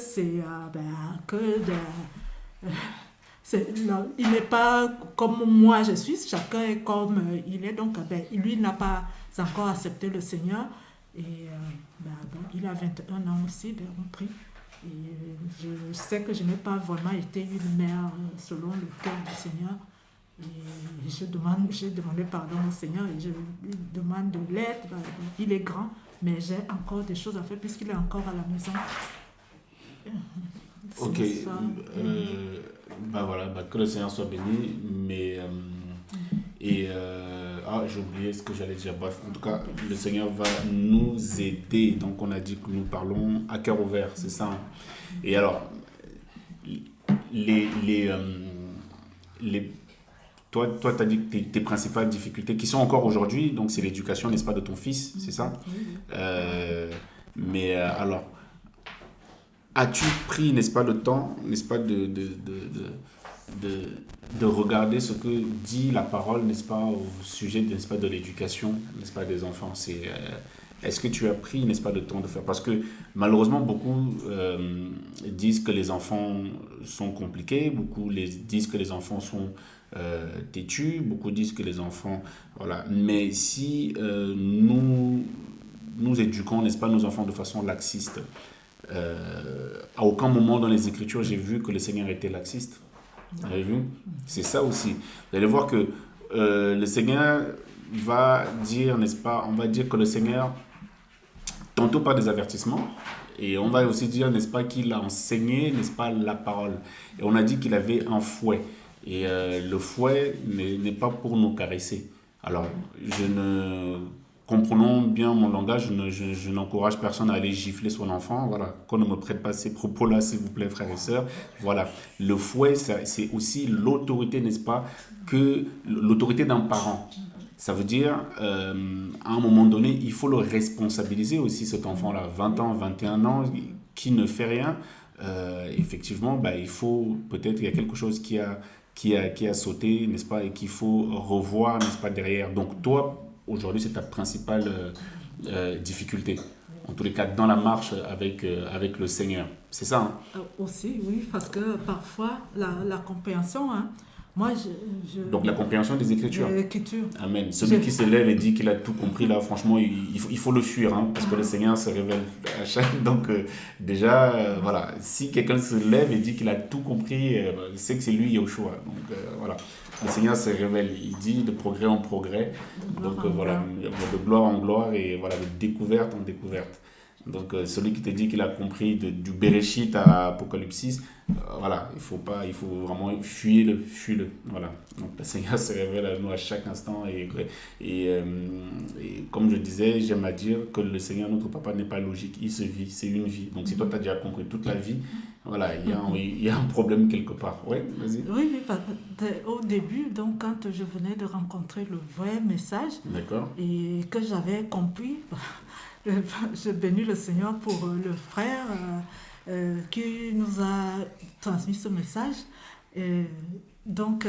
S2: il n'est pas comme moi je suis, chacun est comme il est, donc lui n'a pas encore accepté le Seigneur, et il a 21 ans aussi, on prie. Et je sais que je n'ai pas vraiment été une mère selon le cœur du Seigneur. Et j'ai demandé pardon au Seigneur et je lui demande de l'aide. Il est grand, mais j'ai encore des choses à faire puisqu'il est encore à la maison.
S1: Ok. Voilà, que le Seigneur soit béni. Mais j'ai oublié ce que j'allais dire. Bref, en tout cas, le Seigneur va nous aider. Donc, on a dit que nous parlons à cœur ouvert, c'est ça. Hein? Et alors, toi, tu as dit que tes principales difficultés, qui sont encore aujourd'hui, donc c'est l'éducation, n'est-ce pas, de ton fils, c'est ça? Mais alors, as-tu pris, n'est-ce pas, le temps, n'est-ce pas, de regarder ce que dit la parole, n'est-ce pas, au sujet, n'est-ce pas, de l'éducation, n'est-ce pas, des enfants? Est-ce que tu as pris, n'est-ce pas, le temps de faire? Parce que malheureusement, beaucoup disent que les enfants sont compliqués, beaucoup disent que les enfants sont têtus, beaucoup disent que les enfants... Voilà. Mais si nous éduquons, n'est-ce pas, nos enfants de façon laxiste, à aucun moment dans les Écritures, j'ai vu que le Seigneur était laxiste. Vous avez vu? C'est ça aussi. Vous allez voir que le Seigneur va dire, n'est-ce pas, on va dire que le Seigneur, tantôt par des avertissements, et on va aussi dire, n'est-ce pas, qu'il a enseigné, n'est-ce pas, la parole. Et on a dit qu'il avait un fouet. Et le fouet n'est pas pour nous caresser. Alors, comprenons bien mon langage, je n'encourage personne à aller gifler son enfant. Voilà, qu'on ne me prête pas ces propos-là, s'il vous plaît, frères et sœurs. Voilà, le fouet, c'est aussi l'autorité, n'est-ce pas, que l'autorité d'un parent. Ça veut dire, à un moment donné, il faut le responsabiliser aussi, cet enfant-là, 20 ans, 21 ans, qui ne fait rien. Effectivement, il faut, peut-être, il y a quelque chose qui a sauté, n'est-ce pas, et qu'il faut revoir, n'est-ce pas, derrière. Donc, toi, aujourd'hui, c'est ta principale difficulté, en tous les cas, dans la marche avec le Seigneur. C'est ça, hein?
S2: Aussi, oui, parce que parfois, la compréhension, hein, moi,
S1: Donc, la compréhension des Écritures.
S2: l'écriture.
S1: Amen. Celui qui se lève et dit qu'il a tout compris, là, franchement, il faut le fuir, hein, parce que le Seigneur se révèle à chaque... Donc, déjà, voilà, si quelqu'un se lève et dit qu'il a tout compris, c'est que c'est lui, Yahushua. Donc, voilà. Le Seigneur se révèle, il dit de progrès en progrès, donc voilà, de gloire en gloire et voilà, de découverte en découverte. Donc celui qui te dit qu'il a compris du Bereshit à Apocalypse, voilà, il faut vraiment fuir-le, voilà. Donc le Seigneur se révèle à nous à chaque instant et comme je disais, j'aime à dire que le Seigneur, notre Papa, n'est pas logique, il se vit, c'est une vie. Donc si toi tu as déjà compris toute la vie, voilà, il y a un problème quelque part. Ouais, vas-y.
S2: Oui, au début, donc quand je venais de rencontrer le vrai message,
S1: D'accord.
S2: et que j'avais compris, je bénis le Seigneur pour le frère qui nous a transmis ce message. Donc,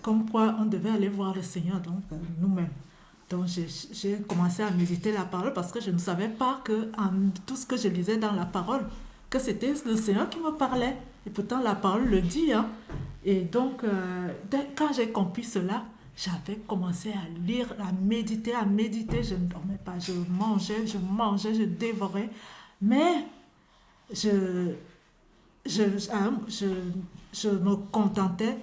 S2: comme quoi on devait aller voir le Seigneur donc, nous-mêmes. Donc, j'ai commencé à méditer la parole parce que je ne savais pas que tout ce que je lisais dans la parole, que c'était le Seigneur qui me parlait. Et pourtant, la parole le dit. Hein. Et donc, quand j'ai compris cela, j'avais commencé à lire, à méditer. Je ne dormais pas. Je mangeais, je dévorais. Mais je me contentais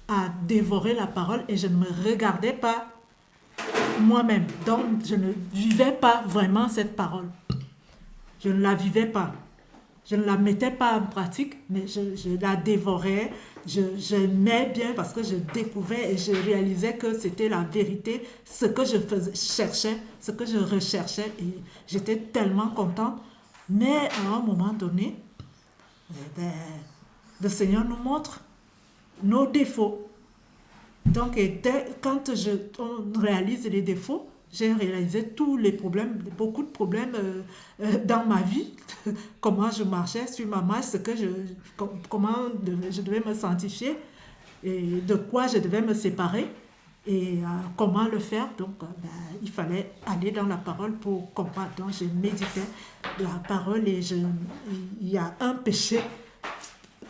S2: à dévorer la parole et je ne me regardais pas moi-même. Donc, je ne vivais pas vraiment cette parole. Je ne la vivais pas. Je ne la mettais pas en pratique, mais je la dévorais. J'aimais bien parce que je découvrais et je réalisais que c'était la vérité, ce que je cherchais, ce que je recherchais. Et j'étais tellement contente. Mais à un moment donné, le Seigneur nous montre nos défauts. Donc, quand on réalise les défauts, j'ai réalisé tous les problèmes, beaucoup de problèmes dans ma vie. Comment je marchais sur ma marche, comment je devais me sanctifier et de quoi je devais me séparer et comment le faire. Donc, il fallait aller dans la parole pour comprendre. Donc, je méditais la parole et il y a un péché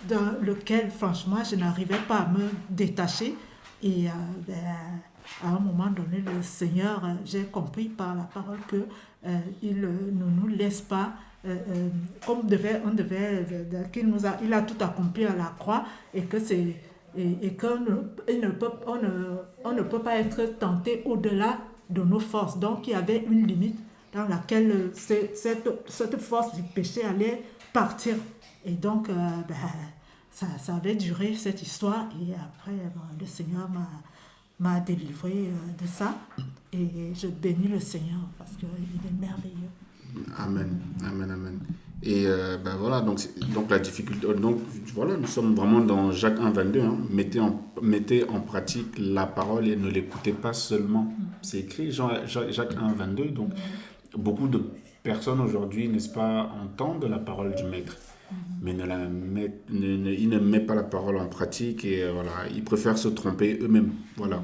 S2: dans lequel, franchement, je n'arrivais pas à me détacher. Et à un moment donné, le Seigneur, j'ai compris par la parole que il ne nous laisse pas, comme il a tout accompli à la croix et que on ne peut pas être tenté au-delà de nos forces. Donc il y avait une limite dans laquelle cette force du péché allait partir. Et donc ça avait duré cette histoire et après le Seigneur m'a délivré de ça et je bénis le Seigneur parce qu'il est merveilleux.
S1: Amen, amen, amen. Et voilà, donc la difficulté, donc voilà, nous sommes vraiment dans Jacques 1, 22, hein. Mettez en pratique la parole et ne l'écoutez pas seulement. C'est écrit Jacques 1, 22, donc beaucoup de personnes aujourd'hui, n'est-ce pas, entendent la parole du Maître, mais ils ne mettent pas la parole en pratique et voilà, ils préfèrent se tromper eux-mêmes, voilà,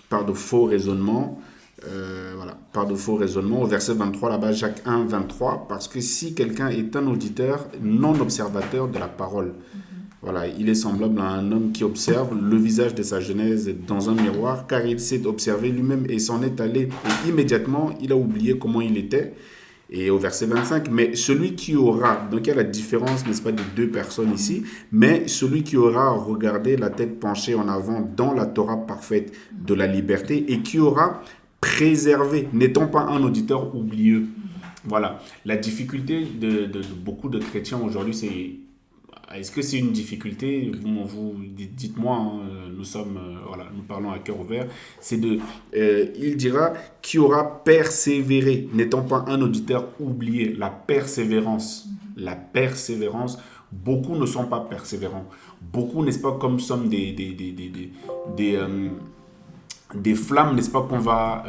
S1: par de faux raisonnements, Voilà, par de faux raisonnements. Au verset 23, là-bas, Jacques 1, 23, parce que si quelqu'un est un auditeur, non observateur de la parole, voilà, il est semblable à un homme qui observe le visage de sa genèse dans un miroir, car il s'est observé lui-même et s'en est allé. Et immédiatement, il a oublié comment il était. Et au verset 25, mais celui qui aura, donc il y a la différence, n'est-ce pas, des deux personnes ici, mais celui qui aura regardé la tête penchée en avant dans la Torah parfaite de la liberté et qui aura préservé, n'étant pas un auditeur oublieux. Voilà, la difficulté de beaucoup de chrétiens aujourd'hui, c'est... Est-ce que c'est une difficulté? Dites-moi, hein, voilà, nous parlons à cœur ouvert. Il dira qui aura persévéré, n'étant pas un auditeur oublié. La persévérance. Beaucoup ne sont pas persévérants. Beaucoup, n'est-ce pas, comme sommes des flammes, n'est-ce pas, qu'on va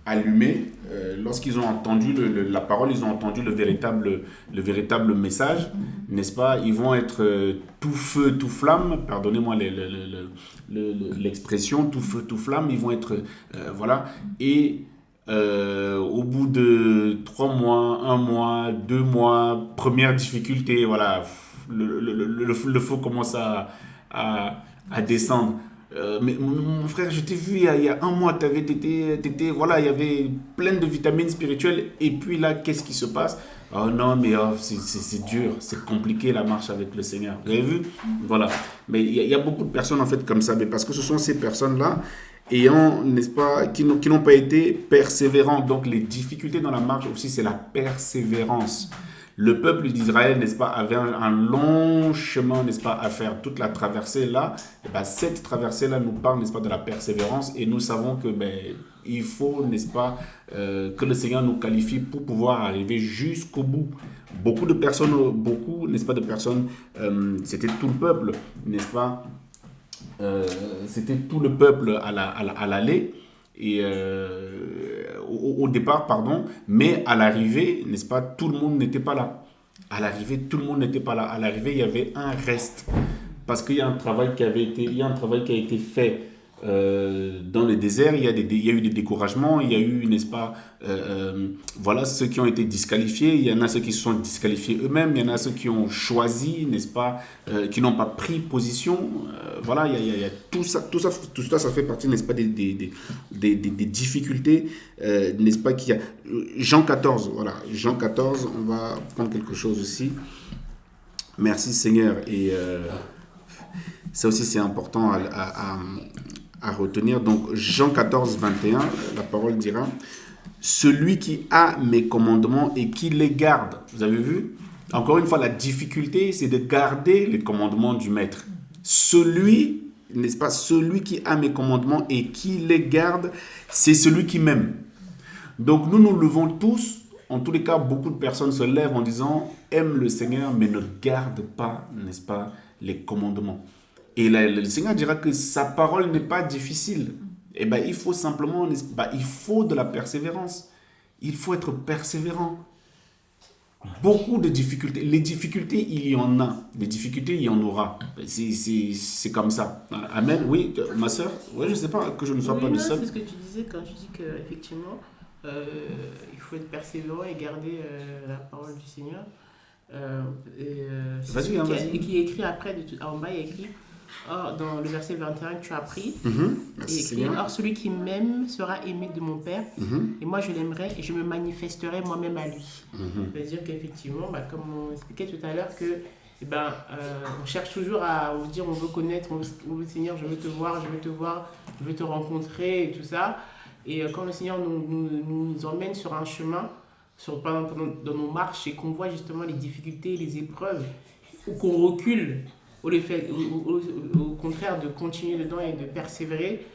S1: allumer. Lorsqu'ils ont entendu la parole, ils ont entendu le véritable message, n'est-ce pas? Ils vont être tout feu, tout flamme, pardonnez-moi l'expression, tout feu, tout flamme, ils vont être, voilà, et au bout de 3 mois, 1 mois, 2 mois, première difficulté, voilà, le feu commence à descendre. Mais mon frère, je t'ai vu il y a 1 mois, voilà, il y avait plein de vitamines spirituelles. Et puis là, qu'est-ce qui se passe? Oh non, mais c'est dur, c'est compliqué la marche avec le Seigneur. Vous avez vu? Voilà. Mais il y a beaucoup de personnes en fait comme ça, mais parce que ce sont ces personnes-là n'est-ce pas, qui n'ont pas été persévérants. Donc les difficultés dans la marche aussi, c'est la persévérance. Le peuple d'Israël, n'est-ce pas, avait un long chemin, n'est-ce pas, à faire. Toute la traversée là, et ben, cette traversée-là nous parle, n'est-ce pas, de la persévérance. Et nous savons que il faut, n'est-ce pas, que le Seigneur nous qualifie pour pouvoir arriver jusqu'au bout. Beaucoup, n'est-ce pas, de personnes, c'était tout le peuple, n'est-ce pas, c'était tout le peuple à l'aller. Et au départ, pardon, mais à l'arrivée, n'est-ce pas, tout le monde n'était pas là. À l'arrivée, tout le monde n'était pas là. À l'arrivée, il y avait un reste. Parce qu'il y a un travail qui a été fait dans le désert. Il y a eu des découragements, il y a eu, n'est-ce pas, voilà, ceux qui ont été disqualifiés. Il y en a ceux qui se sont disqualifiés eux-mêmes. Il y en a ceux qui ont choisi, n'est-ce pas, qui n'ont pas pris position. Voilà, il y a tout ça, ça fait partie, n'est-ce pas, des difficultés, n'est-ce pas, qu'il y a. Jean 14, voilà, Jean 14, on va prendre quelque chose aussi. Merci Seigneur. Et ça aussi, c'est important à retenir. Donc, Jean 14, 21, la parole dira « Celui qui a mes commandements et qui les garde ». Vous avez vu? Encore une fois, la difficulté, c'est de garder les commandements du Maître. Celui, n'est-ce pas, celui qui a mes commandements et qui les garde, c'est celui qui m'aime. Donc, nous levons tous. En tous les cas, beaucoup de personnes se lèvent en disant « Aime le Seigneur, mais ne garde pas, n'est-ce pas, les commandements ». Et le Seigneur dira que sa parole n'est pas difficile. Et il faut simplement, il faut de la persévérance. Il faut être persévérant. Beaucoup de difficultés. Les difficultés, il y en a. Les difficultés, il y en aura. C'est comme ça. Amen. Oui, ma soeur. Oui, je ne sais pas que je ne sois pas le seul.
S3: C'est ce que tu disais quand tu dis qu'effectivement, il faut être persévérant et garder la parole du Seigneur.
S1: Vas-y.
S3: Et qui est écrit après, en bas, il y a écrit. Or, dans le verset 21 que tu as appris, écrit, or celui qui m'aime sera aimé de mon Père, et moi je l'aimerai et je me manifesterai moi-même à lui. C'est-à-dire qu'effectivement, comme on expliquait tout à l'heure, que on cherche toujours à on dire on veut connaître, on veut Seigneur, je veux te voir, je veux te rencontrer et tout ça. Et quand le Seigneur nous emmène sur un chemin, dans nos marches, et qu'on voit justement les difficultés, les épreuves, ou qu'on recule, au contraire de continuer dedans et de persévérer,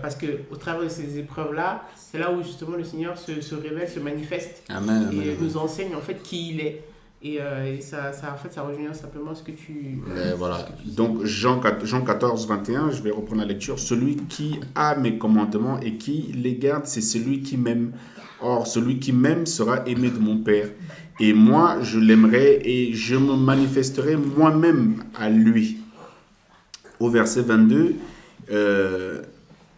S3: parce qu'au travers de ces épreuves-là, c'est là où justement le Seigneur se révèle, se manifeste.
S1: Amen,
S3: et nous enseigne en fait qui il est. Et ça en fait, ça rejoint simplement ce que tu...
S1: voilà. Donc Jean 14, 21, je vais reprendre la lecture. Celui qui a mes commandements et qui les garde, c'est celui qui m'aime. Or, celui qui m'aime sera aimé de mon Père. Et moi, je l'aimerai et je me manifesterai moi-même à lui. Au verset 22,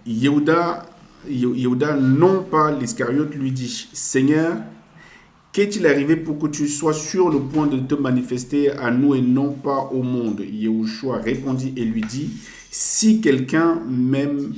S1: Yehuda, Yehuda, non pas l'Iscariote, lui dit, Seigneur, qu'est-il arrivé pour que tu sois sur le point de te manifester à nous et non pas au monde? Yahushua répondit et lui dit, si quelqu'un m'aime,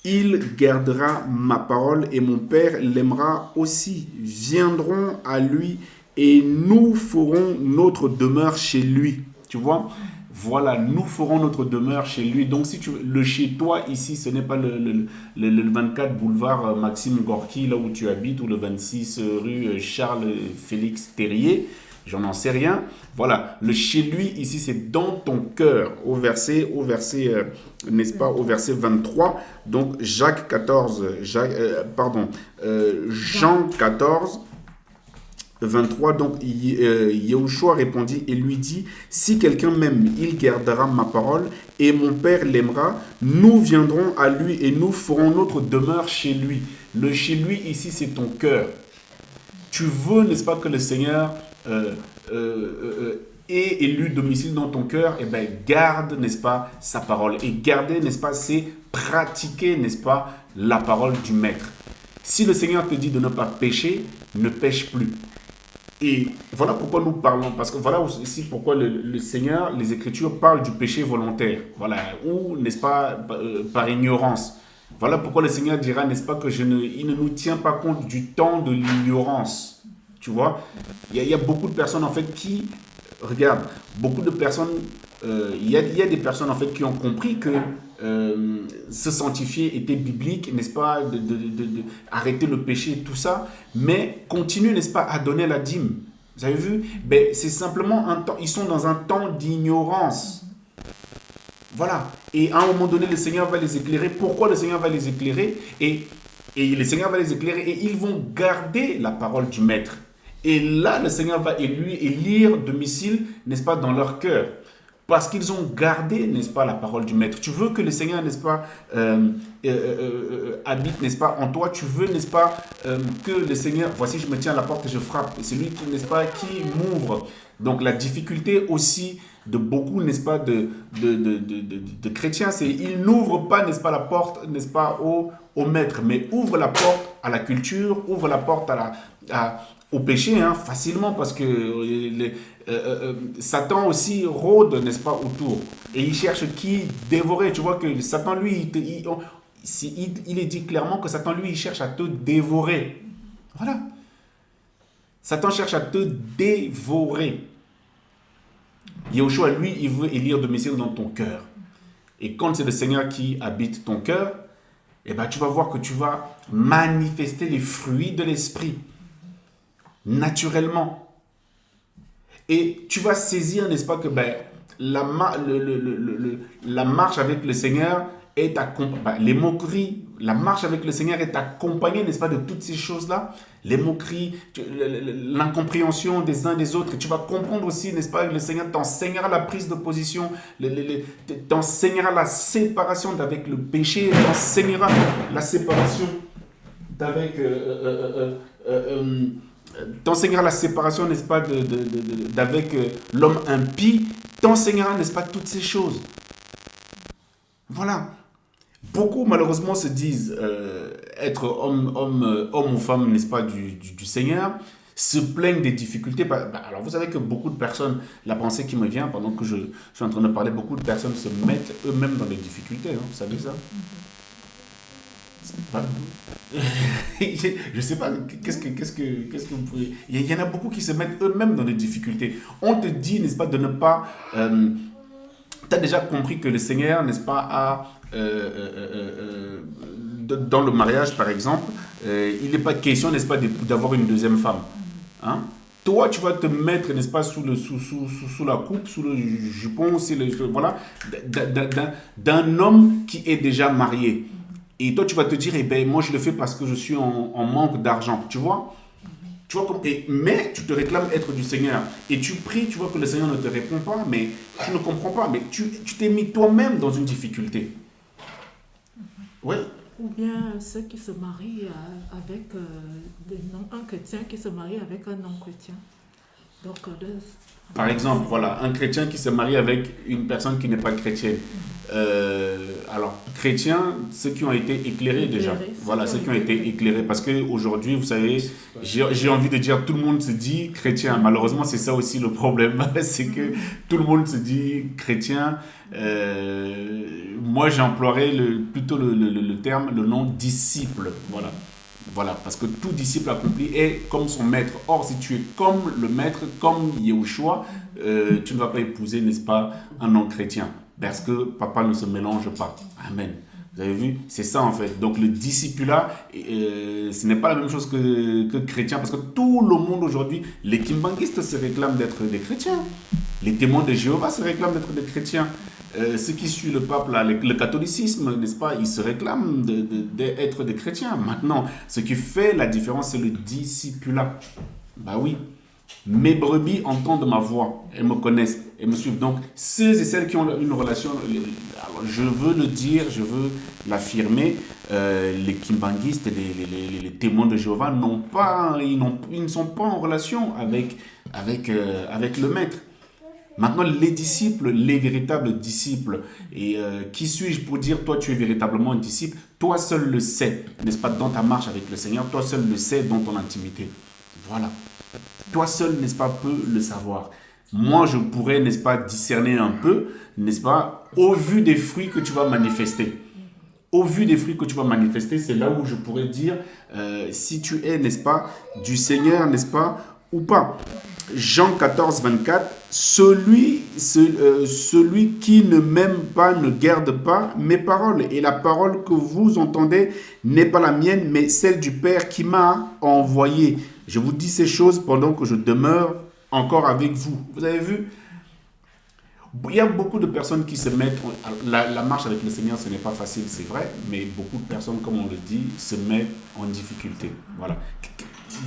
S1: il gardera ma parole et mon Père l'aimera aussi. Viendrons à lui et nous ferons notre demeure chez lui. Tu vois? Voilà, nous ferons notre demeure chez lui. Donc, si tu veux, le chez toi ici, ce n'est pas le 24 boulevard Maxime Gorky, là où tu habites, ou le 26 rue Charles Félix Terrier. J'en sais rien. Voilà, le chez lui ici, c'est dans ton cœur, au verset n'est-ce pas, au verset 23. Donc, Jean 14. 23, donc Yahushua répondit et lui dit, si quelqu'un m'aime, il gardera ma parole et mon Père l'aimera, nous viendrons à lui et nous ferons notre demeure chez lui. Le chez lui ici, c'est ton cœur. Tu veux, n'est-ce pas, que le Seigneur ait élu domicile dans ton cœur, et bien garde, n'est-ce pas, sa parole. Et garder, n'est-ce pas, c'est pratiquer, n'est-ce pas, la parole du Maître. Si le Seigneur te dit de ne pas pécher, ne pêche plus. Et voilà pourquoi nous parlons, parce que voilà aussi pourquoi le Seigneur, les Écritures parlent du péché volontaire, voilà, ou n'est-ce pas, par ignorance. Voilà pourquoi le Seigneur dira, n'est-ce pas, il ne nous tient pas compte du temps de l'ignorance. Tu vois, il y a beaucoup de personnes en fait qui, regarde, beaucoup de personnes, il y a des personnes en fait qui ont compris que se sanctifier était biblique, n'est-ce pas, arrêter le péché et tout ça, mais continuent, n'est-ce pas, à donner la dîme. Vous avez vu? Ben, c'est simplement un temps, ils sont dans un temps d'ignorance. Voilà. Et à un moment donné, le Seigneur va les éclairer. Pourquoi le Seigneur va les éclairer? Et le Seigneur va les éclairer et ils vont garder la parole du Maître. Et là, le Seigneur va élire domicile, n'est-ce pas, dans leur cœur. Parce qu'ils ont gardé, n'est-ce pas, la parole du Maître. Tu veux que le Seigneur, n'est-ce pas, habite, n'est-ce pas, en toi. Tu veux, n'est-ce pas, que le Seigneur, voici, je me tiens à la porte et je frappe. Et c'est lui, n'est-ce pas, qui m'ouvre. Donc, la difficulté aussi de beaucoup, n'est-ce pas, de chrétiens, c'est ils n'ouvrent pas, n'est-ce pas, la porte, n'est-ce pas, au Maître, mais ouvrent la porte à la culture, ouvrent la porte au péché, hein, facilement, parce que Satan aussi rôde, n'est-ce pas, autour. Et il cherche qui dévorer. Tu vois que Satan, lui, il est dit clairement que Satan, lui, il cherche à te dévorer. Voilà. Satan cherche à te dévorer. Yahushua, lui, il veut élire domicile dans ton cœur. Et quand c'est le Seigneur qui habite ton cœur, eh ben, tu vas voir que tu vas manifester les fruits de l'esprit naturellement. Et tu vas saisir, n'est-ce pas, que ben, la marche avec le Seigneur est accompagnée, les moqueries, la marche avec le Seigneur est accompagnée, n'est-ce pas, de toutes ces choses-là, les moqueries, l'incompréhension des uns des autres. Et tu vas comprendre aussi, n'est-ce pas, que le Seigneur t'enseignera la prise de position, t'enseignera la séparation d'avec le péché, t'enseignera la séparation d'avec... t'enseignera la séparation, n'est-ce pas, d'avec l'homme impie, t'enseignera, n'est-ce pas, toutes ces choses. Voilà. Beaucoup, malheureusement, se disent être homme ou femme, n'est-ce pas, du Seigneur, se plaignent des difficultés. Alors, vous savez que beaucoup de personnes, la pensée qui me vient, pendant que je suis en train de parler, beaucoup de personnes se mettent eux-mêmes dans des difficultés. Hein, vous savez ça? Je sais pas, qu'est-ce que vous pouvez... Il y en a beaucoup qui se mettent eux-mêmes dans des difficultés. On te dit, n'est-ce pas, de ne pas... tu as déjà compris que le Seigneur, n'est-ce pas, dans le mariage, par exemple, il n'est pas question, n'est-ce pas, d'avoir une deuxième femme. Hein? Toi, tu vas te mettre, n'est-ce pas, sous la coupe, sous le jupon, voilà, d'un homme qui est déjà marié. Et toi, tu vas te dire, eh ben, moi, je le fais parce que je suis en manque d'argent. Tu vois? Mais tu te réclames être du Seigneur. Et tu pries, tu vois que le Seigneur ne te répond pas, mais tu ne comprends pas. Mais tu t'es mis toi-même dans une difficulté. Oui.
S2: Ou bien ceux qui se marient avec un chrétien qui se marie avec un non-chrétien. Donc,
S1: par exemple, voilà, un chrétien qui se marie avec une personne qui n'est pas chrétienne. Alors, chrétiens, ceux qui ont été éclairés déjà. Voilà, ceux qui ont été éclairés. Parce qu'aujourd'hui, vous savez, j'ai envie de dire, tout le monde se dit chrétien. Malheureusement, c'est ça aussi le problème. C'est que tout le monde se dit chrétien. Moi, j'emploierais plutôt le terme, le nom disciple. Voilà. Voilà, parce que tout disciple accompli est comme son maître. Or, si tu es comme le maître, comme Yahushua, tu ne vas pas épouser, n'est-ce pas, un non-chrétien. Parce que papa ne se mélange pas. Amen. Vous avez vu? C'est ça en fait. Donc le discipulat, ce n'est pas la même chose que chrétien. Parce que tout le monde aujourd'hui, les kimbanguistes se réclament d'être des chrétiens. Les témoins de Jéhovah se réclament d'être des chrétiens. Ceux qui suivent le pape, là, le catholicisme, n'est-ce pas, ils se réclament d'être des chrétiens. Maintenant, ce qui fait la différence, c'est le discipulat. Bah oui. Mes brebis entendent ma voix, elles me connaissent, elles me suivent. Donc, ceux et celles qui ont une relation, alors je veux le dire, je veux l'affirmer, les kimbanguistes, les témoins de Jéhovah ils ne sont pas en relation avec le maître. Maintenant, les disciples, les véritables disciples, et qui suis-je pour dire, toi, tu es véritablement un disciple? Toi seul le sais, n'est-ce pas, dans ta marche avec le Seigneur, toi seul le sais dans ton intimité. Voilà. Toi seul, n'est-ce pas, peux le savoir. Moi, je pourrais, n'est-ce pas, discerner un peu, n'est-ce pas, au vu des fruits que tu vas manifester. Au vu des fruits que tu vas manifester, c'est là où je pourrais dire si tu es, n'est-ce pas, du Seigneur, n'est-ce pas, ou pas. Jean 14, 24, celui qui ne m'aime pas ne garde pas mes paroles. Et la parole que vous entendez n'est pas la mienne, mais celle du Père qui m'a envoyé. Je vous dis ces choses pendant que je demeure encore avec vous. Vous avez vu? Il y a beaucoup de personnes qui se mettent... La marche avec le Seigneur, ce n'est pas facile, c'est vrai, mais beaucoup de personnes, comme on le dit, se mettent en difficulté. Voilà.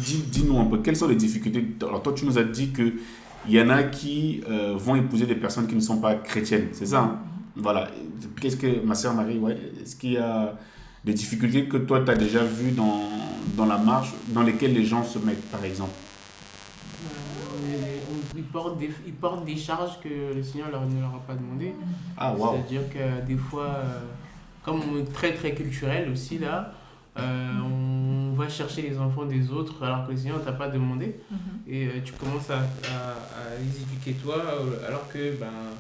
S1: Dis-nous un peu, quelles sont les difficultés? Alors toi, tu nous as dit qu'il y en a qui vont épouser des personnes qui ne sont pas chrétiennes, c'est ça, hein? Voilà. Qu'est-ce que, ma sœur Marie, ouais, est-ce qu'il y a des difficultés que toi, tu as déjà vues dans la marche, dans lesquelles les gens se mettent, par exemple?
S3: Ils portent des charges que le Seigneur ne leur a pas demandé.
S1: Ah, wow.
S3: C'est-à-dire que des fois, comme on est très très culturel aussi là, on va chercher les enfants des autres alors que le Seigneur ne t'a pas demandé. Et tu commences à les éduquer toi alors que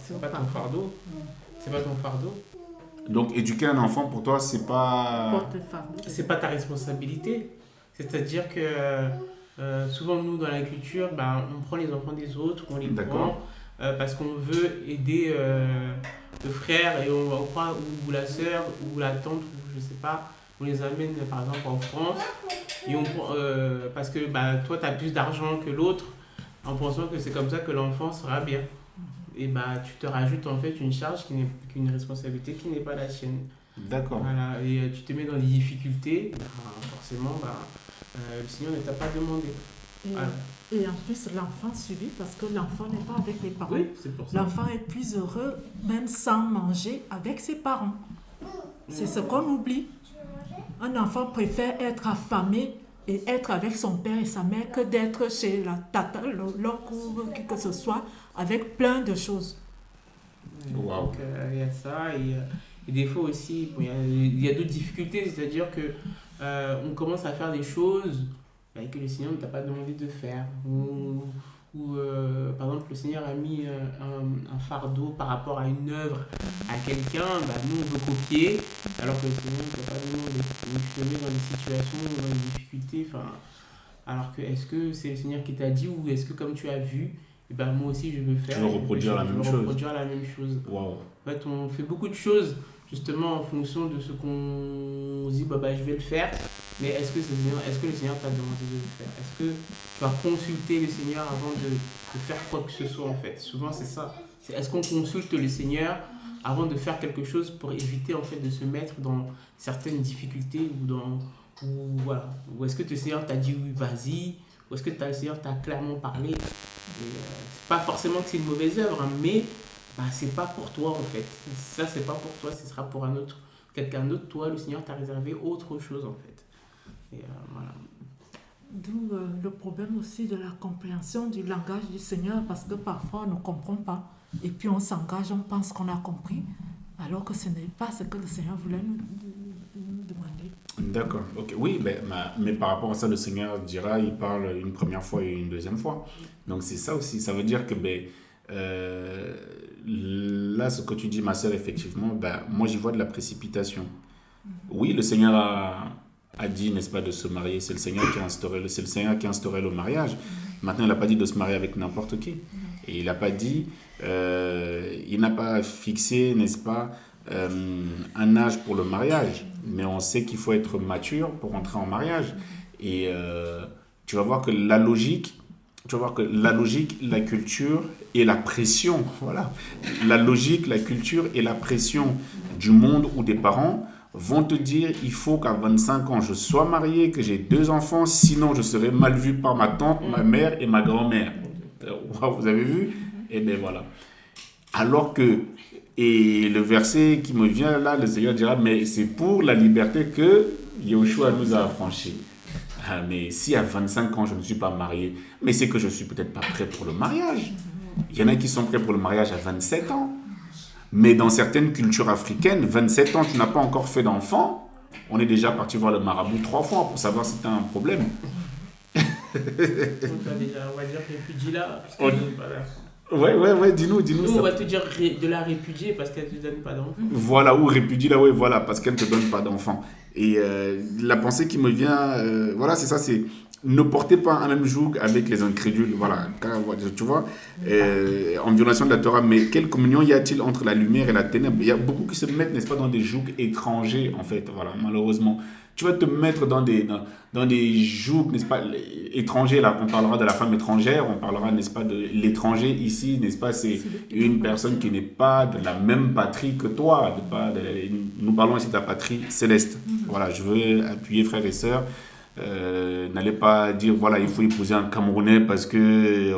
S3: c'est pas ton fardeau. C'est pas ton fardeau.
S1: Donc éduquer un enfant pour toi, c'est pas
S3: ta responsabilité. C'est-à-dire que souvent nous dans la culture, on prend les enfants des autres, on les prend parce qu'on veut aider le frère et on prend ou la sœur ou la tante ou je sais pas, on les amène par exemple en France et parce que toi tu as plus d'argent que l'autre en pensant que c'est comme ça que l'enfant sera bien. Et tu te rajoutes en fait une charge qu'une responsabilité qui n'est pas la sienne.
S1: D'accord.
S3: Voilà, et tu te mets dans des difficultés, forcément le Seigneur ne t'a pas demandé.
S2: Et en plus, l'enfant subit parce que l'enfant n'est pas avec les parents.
S3: Oui, c'est pour ça.
S2: L'enfant est plus heureux, même sans manger, avec ses parents. C'est ce qu'on oublie. Un enfant préfère être affamé et être avec son père et sa mère que d'être chez la tata, l'oncle ou qui que ce soit, avec plein de choses.
S1: Wow.
S3: Donc, il y a ça. Et des fois aussi, il y a d'autres difficultés, c'est-à-dire que on commence à faire des choses que le Seigneur ne t'a pas demandé de faire. Ou par exemple, le Seigneur a mis un fardeau par rapport à une œuvre à quelqu'un, nous on veut copier, alors que le Seigneur ne t'a pas demandé. Donc tu te mets dans des situations, dans des difficultés, alors que est-ce que c'est le Seigneur qui t'a dit ou est-ce que comme tu as vu, moi aussi je veux faire.
S1: Tu veux reproduire la même chose. Wow.
S3: En fait, on fait beaucoup de choses justement en fonction de ce qu'on dit, je vais le faire. Mais est-ce que le Seigneur t'a demandé de le faire? Est-ce que tu vas consulter le Seigneur avant de faire quoi que ce soit en fait? Souvent c'est ça. Est-ce qu'on consulte le Seigneur avant de faire quelque chose pour éviter en fait de se mettre dans certaines difficultés ou est-ce que le Seigneur t'a dit oui vas-y, ou est-ce que le Seigneur t'a clairement parlé? C'est pas forcément que c'est une mauvaise œuvre, mais c'est pas pour toi en fait. Ça c'est pas pour toi, ce sera pour quelqu'un d'autre. Toi, le Seigneur t'a réservé autre chose en fait. Et voilà.
S2: D'où le problème aussi de la compréhension du langage du Seigneur, parce que parfois on ne comprend pas et puis on s'engage, on pense qu'on a compris alors que ce n'est pas ce que le Seigneur voulait nous demander.
S1: D'accord, ok. Oui, mais par rapport à ça, le Seigneur dira, il parle une première fois et une deuxième fois. Donc c'est ça aussi. Ça veut dire que là, ce que tu dis, ma sœur, effectivement, moi j'y vois de la précipitation. Oui, le Seigneur a dit, n'est-ce pas, de se marier. C'est le Seigneur qui a instauré le mariage. Maintenant, il n'a pas dit de se marier avec n'importe qui. Et il n'a pas dit, il n'a pas fixé, n'est-ce pas, un âge pour le mariage. Mais on sait qu'il faut être mature pour entrer en mariage. Et tu vas voir que la logique, la culture et la pression, voilà, la logique, la culture et la pression du monde ou des parents vont te dire il faut qu'à 25 ans je sois marié, que j'ai 2 enfants, sinon je serai mal vu par ma tante, ma mère et ma grand-mère. Vous avez vu? Et bien voilà. Alors que, et le verset qui me vient là, le Seigneur dira, mais c'est pour la liberté que Yahushua nous a affranchis. Mais si à 25 ans je ne suis pas marié, mais c'est que je ne suis peut-être pas prêt pour le mariage. Il y en a qui sont prêts pour le mariage à 27 ans. Mais dans certaines cultures africaines, 27 ans, tu n'as pas encore fait d'enfant, on est déjà parti voir le marabout 3 fois pour savoir si tu as un problème.
S3: Donc, on va dire répudie là.
S1: Ouais, dis-nous.
S3: Nous, on va te dire de la répudier parce qu'elle ne te donne pas d'enfant.
S1: Voilà, ou répudie là, ouais, voilà, parce qu'elle ne te donne pas d'enfant. Et la pensée qui me vient, voilà, c'est ça, c'est ne portez pas un même joug avec les incrédules, voilà, tu vois, en violation de la Torah. Mais quelle communion y a-t-il entre la lumière et la ténèbre? Il y a beaucoup qui se mettent, n'est-ce pas, dans des jougs étrangers, en fait, voilà, malheureusement. Tu vas te mettre dans des jougs, n'est-ce pas, étrangers, là, on parlera de la femme étrangère, on parlera, n'est-ce pas, de l'étranger ici, n'est-ce pas, c'est une personne qui n'est pas de la même patrie que toi, nous parlons ici de la patrie céleste. Voilà, je veux appuyer frères et sœurs. N'allez pas dire voilà il faut épouser un Camerounais parce que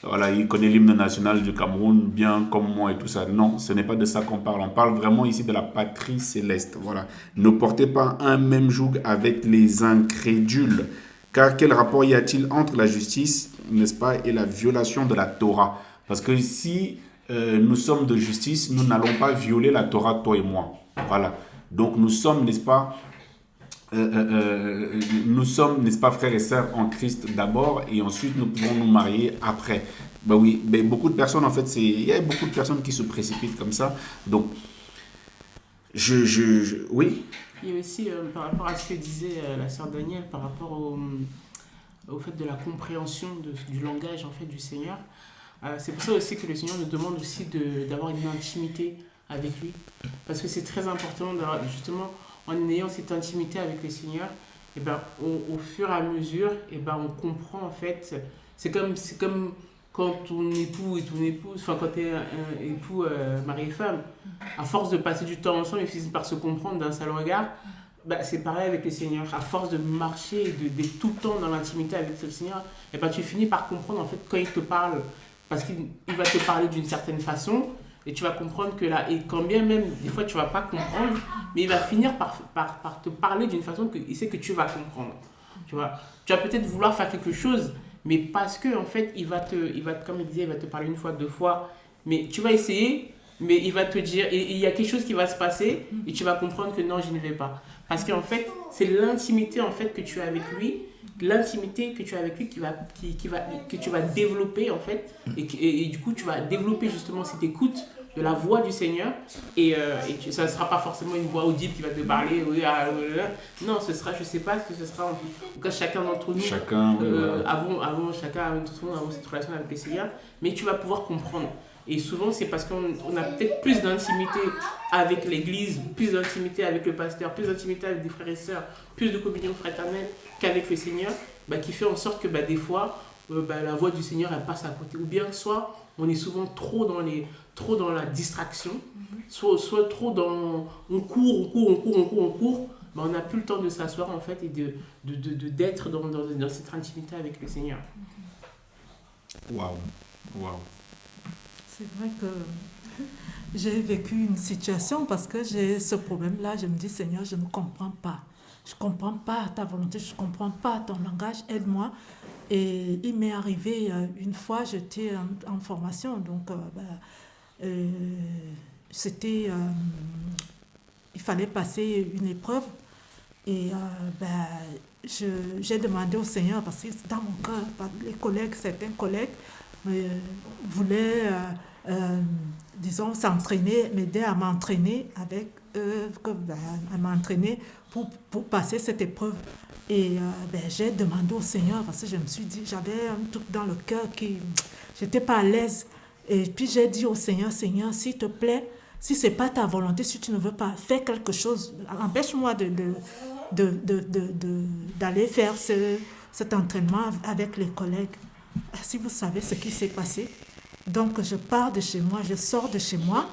S1: voilà il connaît l'hymne national du Cameroun bien comme moi et tout ça. Non, ce n'est pas de ça qu'on parle. On parle vraiment ici de la patrie céleste. Voilà, ne portez pas un même joug avec les incrédules, car quel rapport y a-t-il entre la justice, n'est-ce pas, et la violation de la Torah? Parce que si nous sommes de justice, nous n'allons pas violer la Torah, toi et moi. Voilà, donc nous sommes, n'est-ce pas, nous sommes, n'est-ce pas, frères et sœurs en Christ d'abord, et ensuite nous pouvons nous marier après. Ben oui, ben beaucoup de personnes, en fait, il y a beaucoup de personnes qui se précipitent comme ça. Donc, oui.
S3: Et aussi, par rapport à ce que disait la sœur Danielle, par rapport au fait de la compréhension du langage, en fait, du Seigneur, c'est pour ça aussi que le Seigneur nous demande aussi d'avoir une intimité avec lui. Parce que c'est très important d'avoir, justement, en ayant cette intimité avec le Seigneur, et ben, au fur et à mesure, et ben, on comprend en fait, c'est comme quand ton époux et ton épouse, enfin quand tu es un époux, mari et femme, à force de passer du temps ensemble, ils finissent par se comprendre d'un seul regard. Ben, c'est pareil avec le Seigneur, à force de marcher et d'être tout le temps dans l'intimité avec le Seigneur, et ben, tu finis par comprendre en fait quand il te parle, parce qu'il va te parler d'une certaine façon. Et tu vas comprendre que là, et quand bien même, des fois, tu ne vas pas comprendre, mais il va finir par te parler d'une façon qu'il sait que tu vas comprendre. Tu vas peut-être vouloir faire quelque chose, mais parce que, en fait, comme il disait, il va te parler une fois, 2 fois, mais tu vas essayer, mais il va te dire, et il y a quelque chose qui va se passer, et tu vas comprendre que non, je ne vais pas. Parce qu'en fait, c'est l'intimité, en fait, que tu as avec lui, que tu vas développer, en fait, et du coup, tu vas développer justement cette écoute de la voix du Seigneur, ça ne sera pas forcément une voix audible qui va te parler, non, ce sera, je ne sais pas ce que ce sera, en tout cas chacun d'entre nous, avons cette relation avec le Seigneur, mais tu vas pouvoir comprendre. Et souvent, c'est parce qu'on a peut-être plus d'intimité avec l'Église, plus d'intimité avec le pasteur, plus d'intimité avec des frères et sœurs, plus de communion fraternelle qu'avec le Seigneur, qui fait en sorte que des fois, la voix du Seigneur, elle passe à côté. Ou bien, soit on est souvent trop dans la distraction, soit trop dans... On court. On n'a plus le temps de s'asseoir, en fait, et d'être dans cette intimité avec le Seigneur.
S1: Waouh.
S2: C'est vrai que j'ai vécu une situation parce que j'ai ce problème-là. Je me dis, Seigneur, je ne comprends pas. Je ne comprends pas ta volonté, je ne comprends pas ton langage, aide-moi. Et il m'est arrivé une fois, j'étais en formation, donc il fallait passer une épreuve. Et j'ai demandé au Seigneur, parce que dans mon cœur, certains collègues voulaient, disons, s'entraîner, m'aider à m'entraîner à m'entraîner pour passer cette épreuve. Et j'ai demandé au Seigneur, parce que je me suis dit, j'avais un truc dans le cœur j'étais pas à l'aise. Et puis j'ai dit au Seigneur, Seigneur, s'il te plaît, si c'est pas ta volonté, si tu ne veux pas, fais quelque chose. Empêche-moi d'aller faire cet entraînement avec les collègues. Si vous savez ce qui s'est passé, donc je pars de chez moi, je sors de chez moi,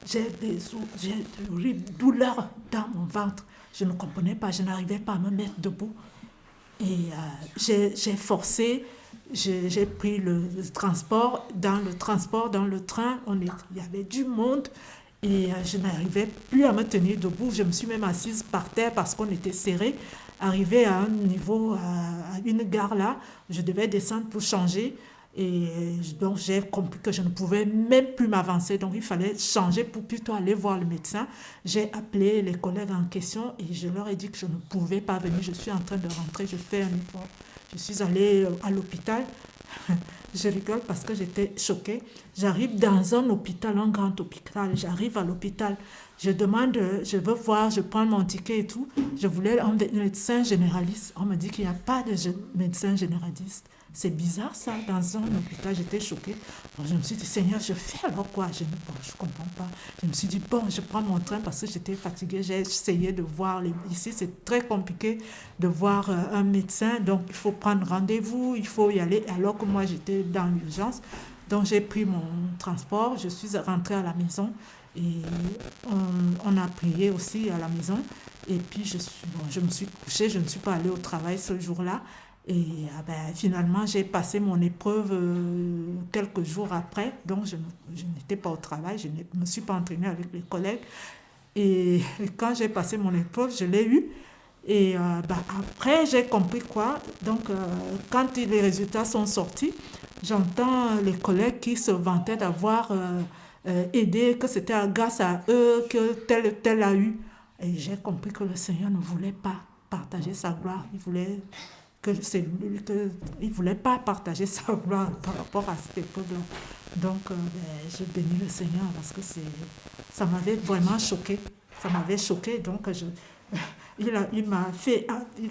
S2: j'ai de douleurs dans mon ventre. Je ne comprenais pas, je n'arrivais pas à me mettre debout. Et j'ai forcé, j'ai pris le transport. Dans le train, il y avait du monde et je n'arrivais plus à me tenir debout. Je me suis même assise par terre parce qu'on était serrés. Arrivé à un niveau, à une gare là, je devais descendre pour changer. Et donc, j'ai compris que je ne pouvais même plus m'avancer. Donc, il fallait changer pour plutôt aller voir le médecin. J'ai appelé les collègues en question et je leur ai dit que je ne pouvais pas venir. Je suis en train de rentrer, je fais un effort. Je suis allée à l'hôpital. Je rigole parce que j'étais choquée. J'arrive dans un hôpital, un grand hôpital. J'arrive à l'hôpital. Je demande, je veux voir, je prends mon ticket et tout. Je voulais un médecin généraliste. On me dit qu'il n'y a pas de médecin généraliste. C'est bizarre ça, dans un hôpital, j'étais choquée. Alors, je me suis dit, Seigneur, je fais alors quoi? Je ne comprends pas. Je me suis dit, bon, je prends mon train parce que j'étais fatiguée. J'ai essayé de voir, ici c'est très compliqué de voir un médecin. Donc il faut prendre rendez-vous, il faut y aller. Alors que moi j'étais dans l'urgence. Donc j'ai pris mon transport, je suis rentrée à la maison et on a prié aussi à la maison. Et puis je me suis couchée, je ne suis pas allée au travail ce jour-là. Et finalement, j'ai passé mon épreuve quelques jours après. Donc, je n'étais pas au travail, je ne me suis pas entraînée avec les collègues. Et quand j'ai passé mon épreuve, je l'ai eue. Et après, j'ai compris quoi. Donc, quand les résultats sont sortis, j'entends les collègues qui se vantaient d'avoir aidé, que c'était grâce à eux que tel a eu. Et j'ai compris que le Seigneur ne voulait pas partager sa gloire. Il voulait pas partager sa gloire par rapport à cette épreuve-là. Donc, je bénis le Seigneur parce que ça m'avait vraiment choquée. Ça m'avait choquée. Donc, il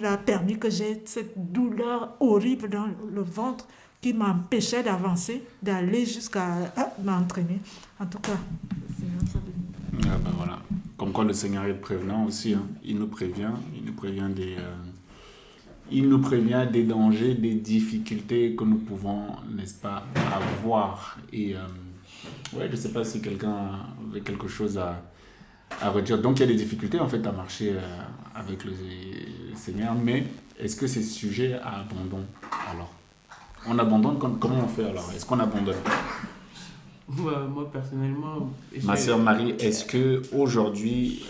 S2: a permis que j'ai cette douleur horrible dans le ventre qui m'empêchait d'avancer, d'aller jusqu'à m'entraîner. En tout cas, le Seigneur nous a bénis.
S1: Ah ben voilà. Comme quoi le Seigneur est prévenant aussi. Hein. Il nous prévient des dangers, des difficultés que nous pouvons, n'est-ce pas, avoir. Et je ne sais pas si quelqu'un avait quelque chose à redire. Donc il y a des difficultés en fait à marcher avec le Seigneur, mais est-ce que c'est sujet à abandon? Alors, on abandonne, comment on fait alors? Est-ce qu'on abandonne?
S3: Moi personnellement...
S1: Ma sœur Marie, est-ce que aujourd'hui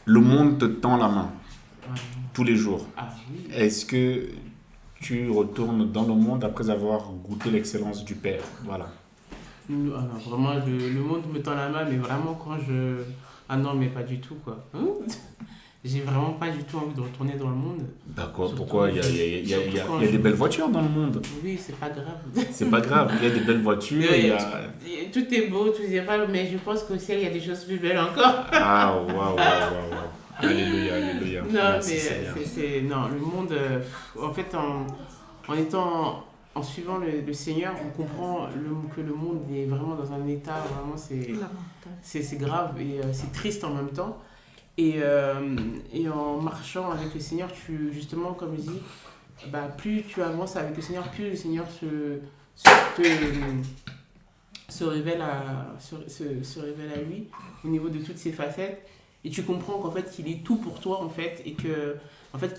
S1: le monde te tend la main tous les jours?
S3: Ah, oui.
S1: Est-ce que tu retournes dans le monde après avoir goûté l'excellence du Père? Voilà.
S3: Alors, vraiment, le monde me tend la main, mais vraiment quand je... Ah non, mais pas du tout, quoi. J'ai vraiment pas du tout envie de retourner dans le monde.
S1: D'accord, pourquoi? Il y a des belles voitures dans le monde.
S3: Oui, c'est pas grave.
S1: C'est pas grave, il y a des belles voitures.
S3: Tout est beau, tout est vrai, mais je pense qu'au ciel, il y a des choses plus belles encore.
S1: Ah, waouh. Alléluia, alléluia.
S3: Non, merci, mais non, le monde, en fait, en suivant le Seigneur, on comprend que le monde est vraiment dans un état, vraiment, c'est grave et c'est triste en même temps. Et en marchant avec le Seigneur, justement, comme je dis, plus tu avances avec le Seigneur, plus le Seigneur se révèle à lui au niveau de toutes ses facettes. Et tu comprends qu'en fait, il est tout pour toi, en fait, et qu'il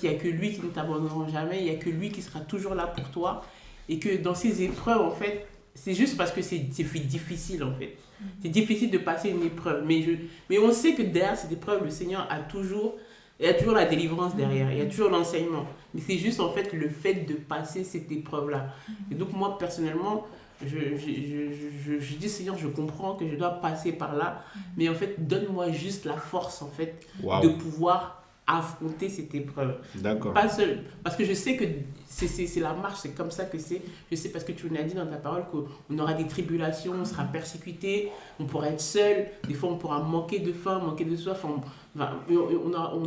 S3: n'y a que lui qui ne t'abandonnera jamais, il n'y a que lui qui sera toujours là pour toi. Et que dans ces épreuves, en fait, c'est juste parce que c'est difficile, en fait. C'est difficile de passer une épreuve. Mais on sait que derrière cette épreuve, le Seigneur il y a toujours la délivrance derrière, il y a toujours l'enseignement. Mais c'est juste, en fait, le fait de passer cette épreuve-là. Et donc, moi, personnellement, je dis Seigneur, je comprends que je dois passer par là, mais en fait, donne-moi juste la force, en fait,
S1: Wow.
S3: de pouvoir affronter cette épreuve.
S1: D'accord.
S3: Pas seul, parce que je sais que c'est la marche, c'est comme ça que c'est. Je sais parce que tu nous as dit dans ta parole qu'on aura des tribulations, on sera persécuté, on pourra être seul, des fois on pourra manquer de faim, manquer de soif, on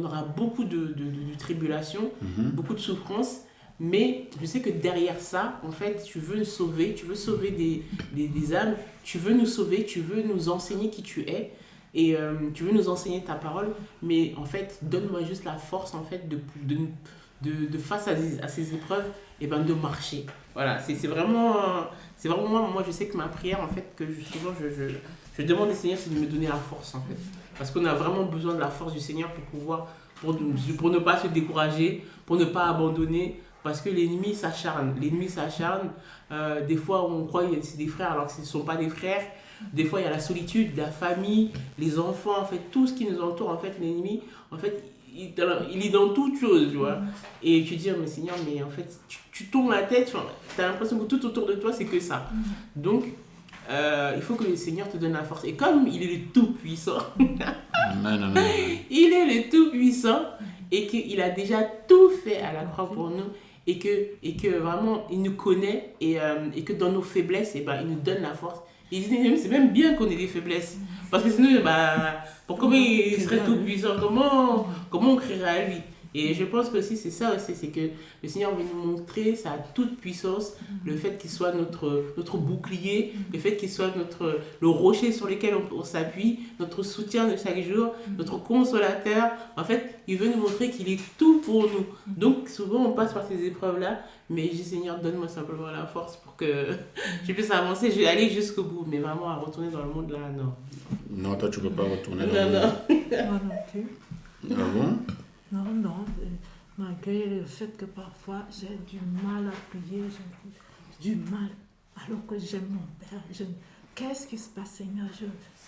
S3: aura beaucoup de tribulations,
S1: Mhm.
S3: beaucoup de souffrances. Mais je sais que derrière ça, en fait, tu veux sauver des âmes, tu veux nous sauver, tu veux nous enseigner qui tu es, et tu veux nous enseigner ta parole, mais en fait, donne-moi juste la force, en fait, de face à ces épreuves, et ben, de marcher. Voilà, c'est vraiment moi, je sais que ma prière, en fait, que souvent je demande au Seigneur, c'est de me donner la force, en fait. Parce qu'on a vraiment besoin de la force du Seigneur pour ne pas se décourager, pour ne pas abandonner, parce que l'ennemi s'acharne. Des fois, on croit que c'est des frères alors que ce ne sont pas des frères. Des fois, il y a la solitude, la famille, les enfants, en fait, tout ce qui nous entoure, en fait, l'ennemi, en fait, il est dans toute chose, tu vois. Et tu dis, mais Seigneur, mais en fait, tu tournes la tête, tu as l'impression que tout autour de toi, c'est que ça. Donc, il faut que le Seigneur te donne la force. Et comme il est le Tout-Puissant,
S1: Amen, amen.
S3: il est le Tout-Puissant et qu'il a déjà tout fait à la croix pour nous et que vraiment il nous connaît et que dans nos faiblesses, eh ben, il nous donne la force. Et c'est même bien qu'on ait des faiblesses. Parce que sinon, comment il serait Tout-Puissant, comment on crierait à lui? Et je pense que aussi, c'est ça aussi, c'est que le Seigneur veut nous montrer sa toute puissance, le fait qu'il soit notre bouclier, le fait qu'il soit le rocher sur lequel on s'appuie, notre soutien de chaque jour, notre consolateur. En fait, il veut nous montrer qu'il est tout pour nous. Donc, souvent, on passe par ces épreuves-là, mais je dis, Seigneur, donne-moi simplement la force pour que je puisse avancer, je vais aller jusqu'au bout. Mais vraiment, à retourner dans le monde, là, non.
S1: Non, toi, tu ne peux pas retourner dans
S3: Non,
S1: le
S3: non.
S2: Moi non plus.
S1: Ah bon?
S2: Non, malgré le fait que parfois j'ai du mal à prier, j'ai du mal, alors que j'aime mon Père. Qu'est-ce qui se passe, Seigneur?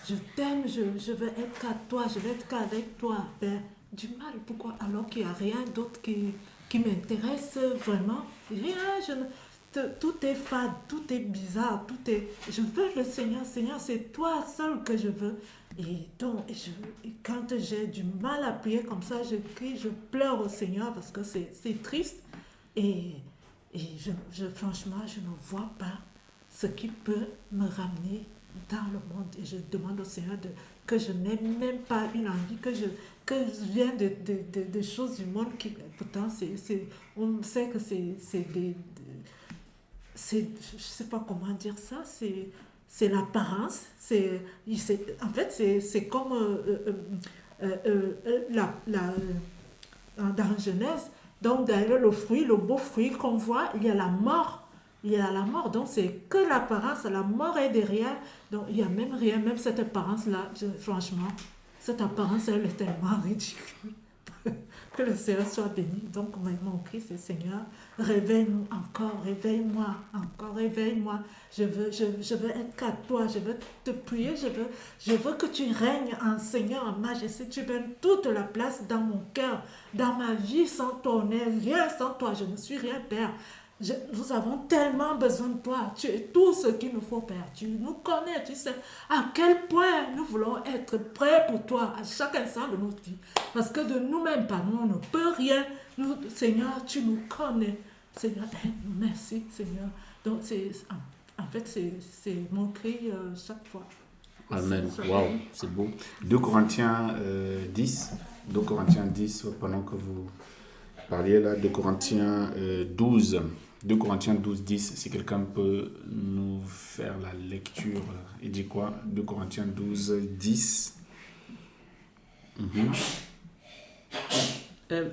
S2: Je t'aime, je veux être qu'à toi, je veux être qu'avec toi, Père. Du mal, pourquoi? Alors qu'il n'y a rien d'autre qui m'intéresse vraiment. Rien, tout est fade, tout est bizarre, je veux le Seigneur. Seigneur, c'est toi seul que je veux. Et donc, quand j'ai du mal à prier comme ça, je crie, je pleure au Seigneur parce que c'est triste. Et franchement, je ne vois pas ce qui peut me ramener dans le monde. Et je demande au Seigneur que je n'ai même pas une envie, que je viens de choses du monde qui, pourtant, on sait que c'est je ne sais pas comment dire ça, c'est l'apparence, en fait c'est comme dans Genèse, donc derrière le beau fruit qu'on voit, il y a la mort, donc c'est que l'apparence, la mort est derrière, donc il n'y a même rien, même cette apparence-là, franchement, cette apparence elle est tellement ridicule. Que le Seigneur soit béni. Donc, mon cri, c'est Seigneur, réveille-nous encore, réveille-moi encore, réveille-moi. Je veux être qu'à toi, je veux te prier, je veux que tu règnes en Seigneur, en majesté. Tu prennes toute la place dans mon cœur, dans ma vie. Sans toi, on n'est rien sans toi. Je ne suis rien, Père. Nous avons tellement besoin de toi. Tu es tout ce qu'il nous faut, Père. Tu nous connais, tu sais à quel point nous voulons être prêts pour toi à chaque instant de notre vie. Parce que de nous-mêmes, par nous, on ne peut rien. Nous, Seigneur, tu nous connais. Seigneur, merci, Seigneur. Donc, en fait, c'est mon cri chaque fois.
S1: Amen. Waouh, c'est beau. 2 Corinthiens 10. 2 Corinthiens 10, pendant que vous parliez là, 2 Corinthiens 12. 2 Corinthiens 12, 10, si quelqu'un peut nous faire la lecture, il dit quoi? 2 Corinthiens 12, 10.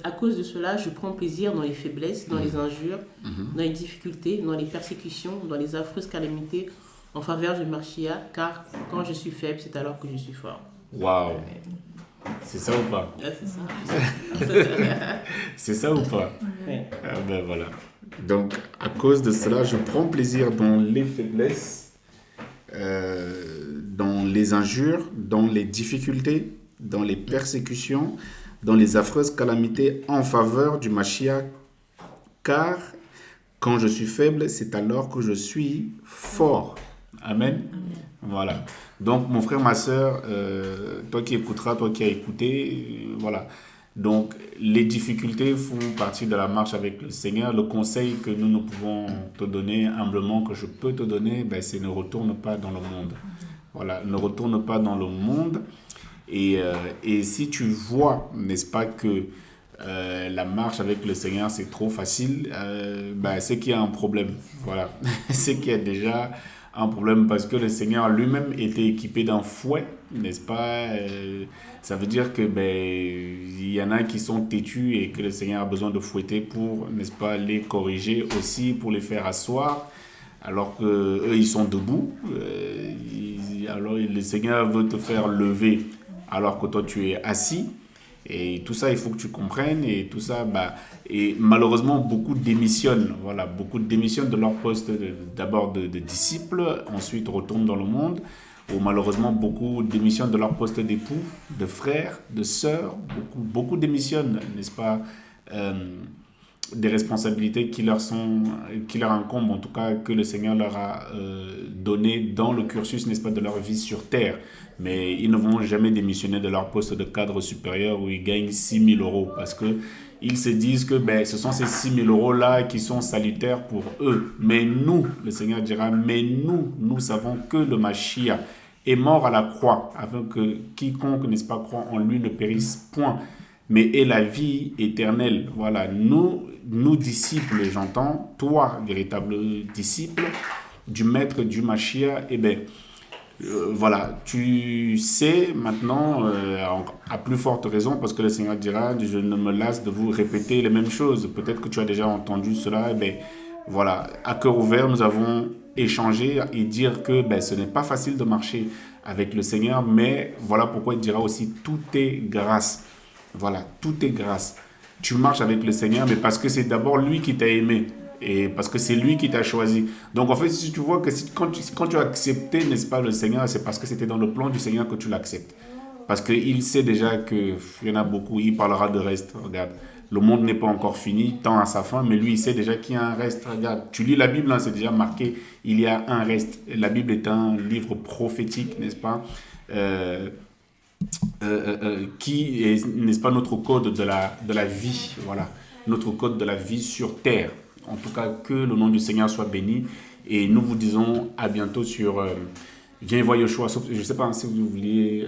S3: À cause de cela, je prends plaisir dans les faiblesses, dans les injures, dans les difficultés, dans les persécutions, dans les affreuses calamités en faveur de Marchia, car quand je suis faible, c'est alors que je suis fort.
S1: Waouh! C'est ça ou pas?
S3: Ah, c'est ça.
S1: C'est ça ou pas?
S3: Ouais.
S1: Ah ben voilà. Donc, à cause de cela, je prends plaisir dans les faiblesses, dans les injures, dans les difficultés, dans les persécutions, dans les affreuses calamités en faveur du Mashiach, car Quand je suis faible, c'est alors que je suis fort. Amen. Voilà. Donc, mon frère, ma soeur, toi qui écouteras, toi qui as écouté, voilà. Donc, les difficultés font partie de la marche avec le Seigneur. Le conseil que nous pouvons te donner, humblement, que je peux te donner, ben, c'est ne retourne pas dans le monde. Voilà, ne retourne pas dans le monde. Et si tu vois, n'est-ce pas, que la marche avec le Seigneur, c'est trop facile, ben, c'est qu'il y a un problème. Voilà, c'est qu'il y a déjà un problème parce que le Seigneur lui-même était équipé d'un fouet, n'est-ce pas? Ça veut dire que ben, il y en a qui sont têtus et que le Seigneur a besoin de fouetter pour, n'est-ce pas, les corriger aussi, pour les faire asseoir, alors que eux ils sont debout. Alors le Seigneur veut te faire lever alors que toi tu es assis. Et tout ça, il faut que tu comprennes. Et tout ça, bah, et malheureusement, beaucoup démissionnent. Voilà, beaucoup démissionnent de leur poste d'abord de disciples, ensuite retournent dans le monde. Ou malheureusement, beaucoup démissionnent de leur poste d'époux, de frères, de sœurs. Beaucoup démissionnent, n'est-ce pas, des responsabilités qui leur incombent, en tout cas que le Seigneur leur a donné dans le cursus, n'est-ce pas, de leur vie sur terre. Mais ils ne vont jamais démissionner de leur poste de cadre supérieur où ils gagnent 6 000 euros parce qu'ils se disent que ben, ce sont ces 6 000 euros-là qui sont salutaires pour eux. Mais nous, le Seigneur dira, mais nous savons que le Mashiach est mort à la croix afin que quiconque, n'est-ce pas, croit en lui ne périsse point, mais ait la vie éternelle. Voilà, nous disciples, j'entends, toi, véritable disciple du maître du Mashiach, eh bien, voilà, tu sais maintenant, à plus forte raison, parce que le Seigneur dira, je ne me lasse de vous répéter les mêmes choses. Peut-être que tu as déjà entendu cela. Ben, voilà, à cœur ouvert, nous avons échangé et dire que ben, ce n'est pas facile de marcher avec le Seigneur, mais voilà pourquoi il dira aussi, tout est grâce. Voilà, tout est grâce. Tu marches avec le Seigneur, mais parce que c'est d'abord lui qui t'a aimé. Et parce que c'est lui qui t'a choisi. Donc en fait, si tu vois que quand tu as accepté, n'est-ce pas, le Seigneur, c'est parce que c'était dans le plan du Seigneur que tu l'acceptes. Parce qu'il sait déjà qu'il y en a beaucoup, il parlera de reste. Regarde, le monde n'est pas encore fini, tend à sa fin, mais lui, il sait déjà qu'il y a un reste. Regarde, tu lis la Bible, hein, c'est déjà marqué, il y a un reste. La Bible est un livre prophétique, n'est-ce pas, qui est, n'est-ce pas, notre code de la vie, voilà, notre code de la vie sur terre. En tout cas, que le nom du Seigneur soit béni. Et nous vous disons à bientôt sur Viens et vois Yoshua. Je ne sais pas si vous vouliez,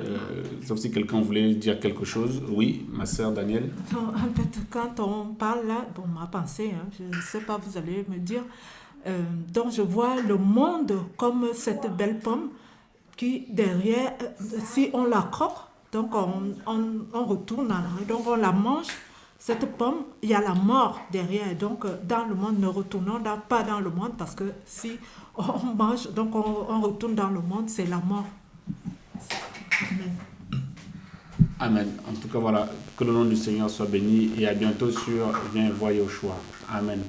S1: sauf si quelqu'un voulait dire quelque chose. Oui, ma sœur Danielle.
S2: En fait, quand on parle là, bon, ma pensée, hein, je ne sais pas, vous allez me dire. Donc, je vois le monde comme cette belle pomme qui, derrière, si on la croque, donc on retourne en arrière, donc on la mange. Cette pomme, il y a la mort derrière. Donc, dans le monde, ne retournons pas dans le monde parce que si on mange, donc on retourne dans le monde, c'est la mort. Amen.
S1: Amen. En tout cas, voilà, que le nom du Seigneur soit béni et à bientôt sur Viens voir Yoshua. Amen.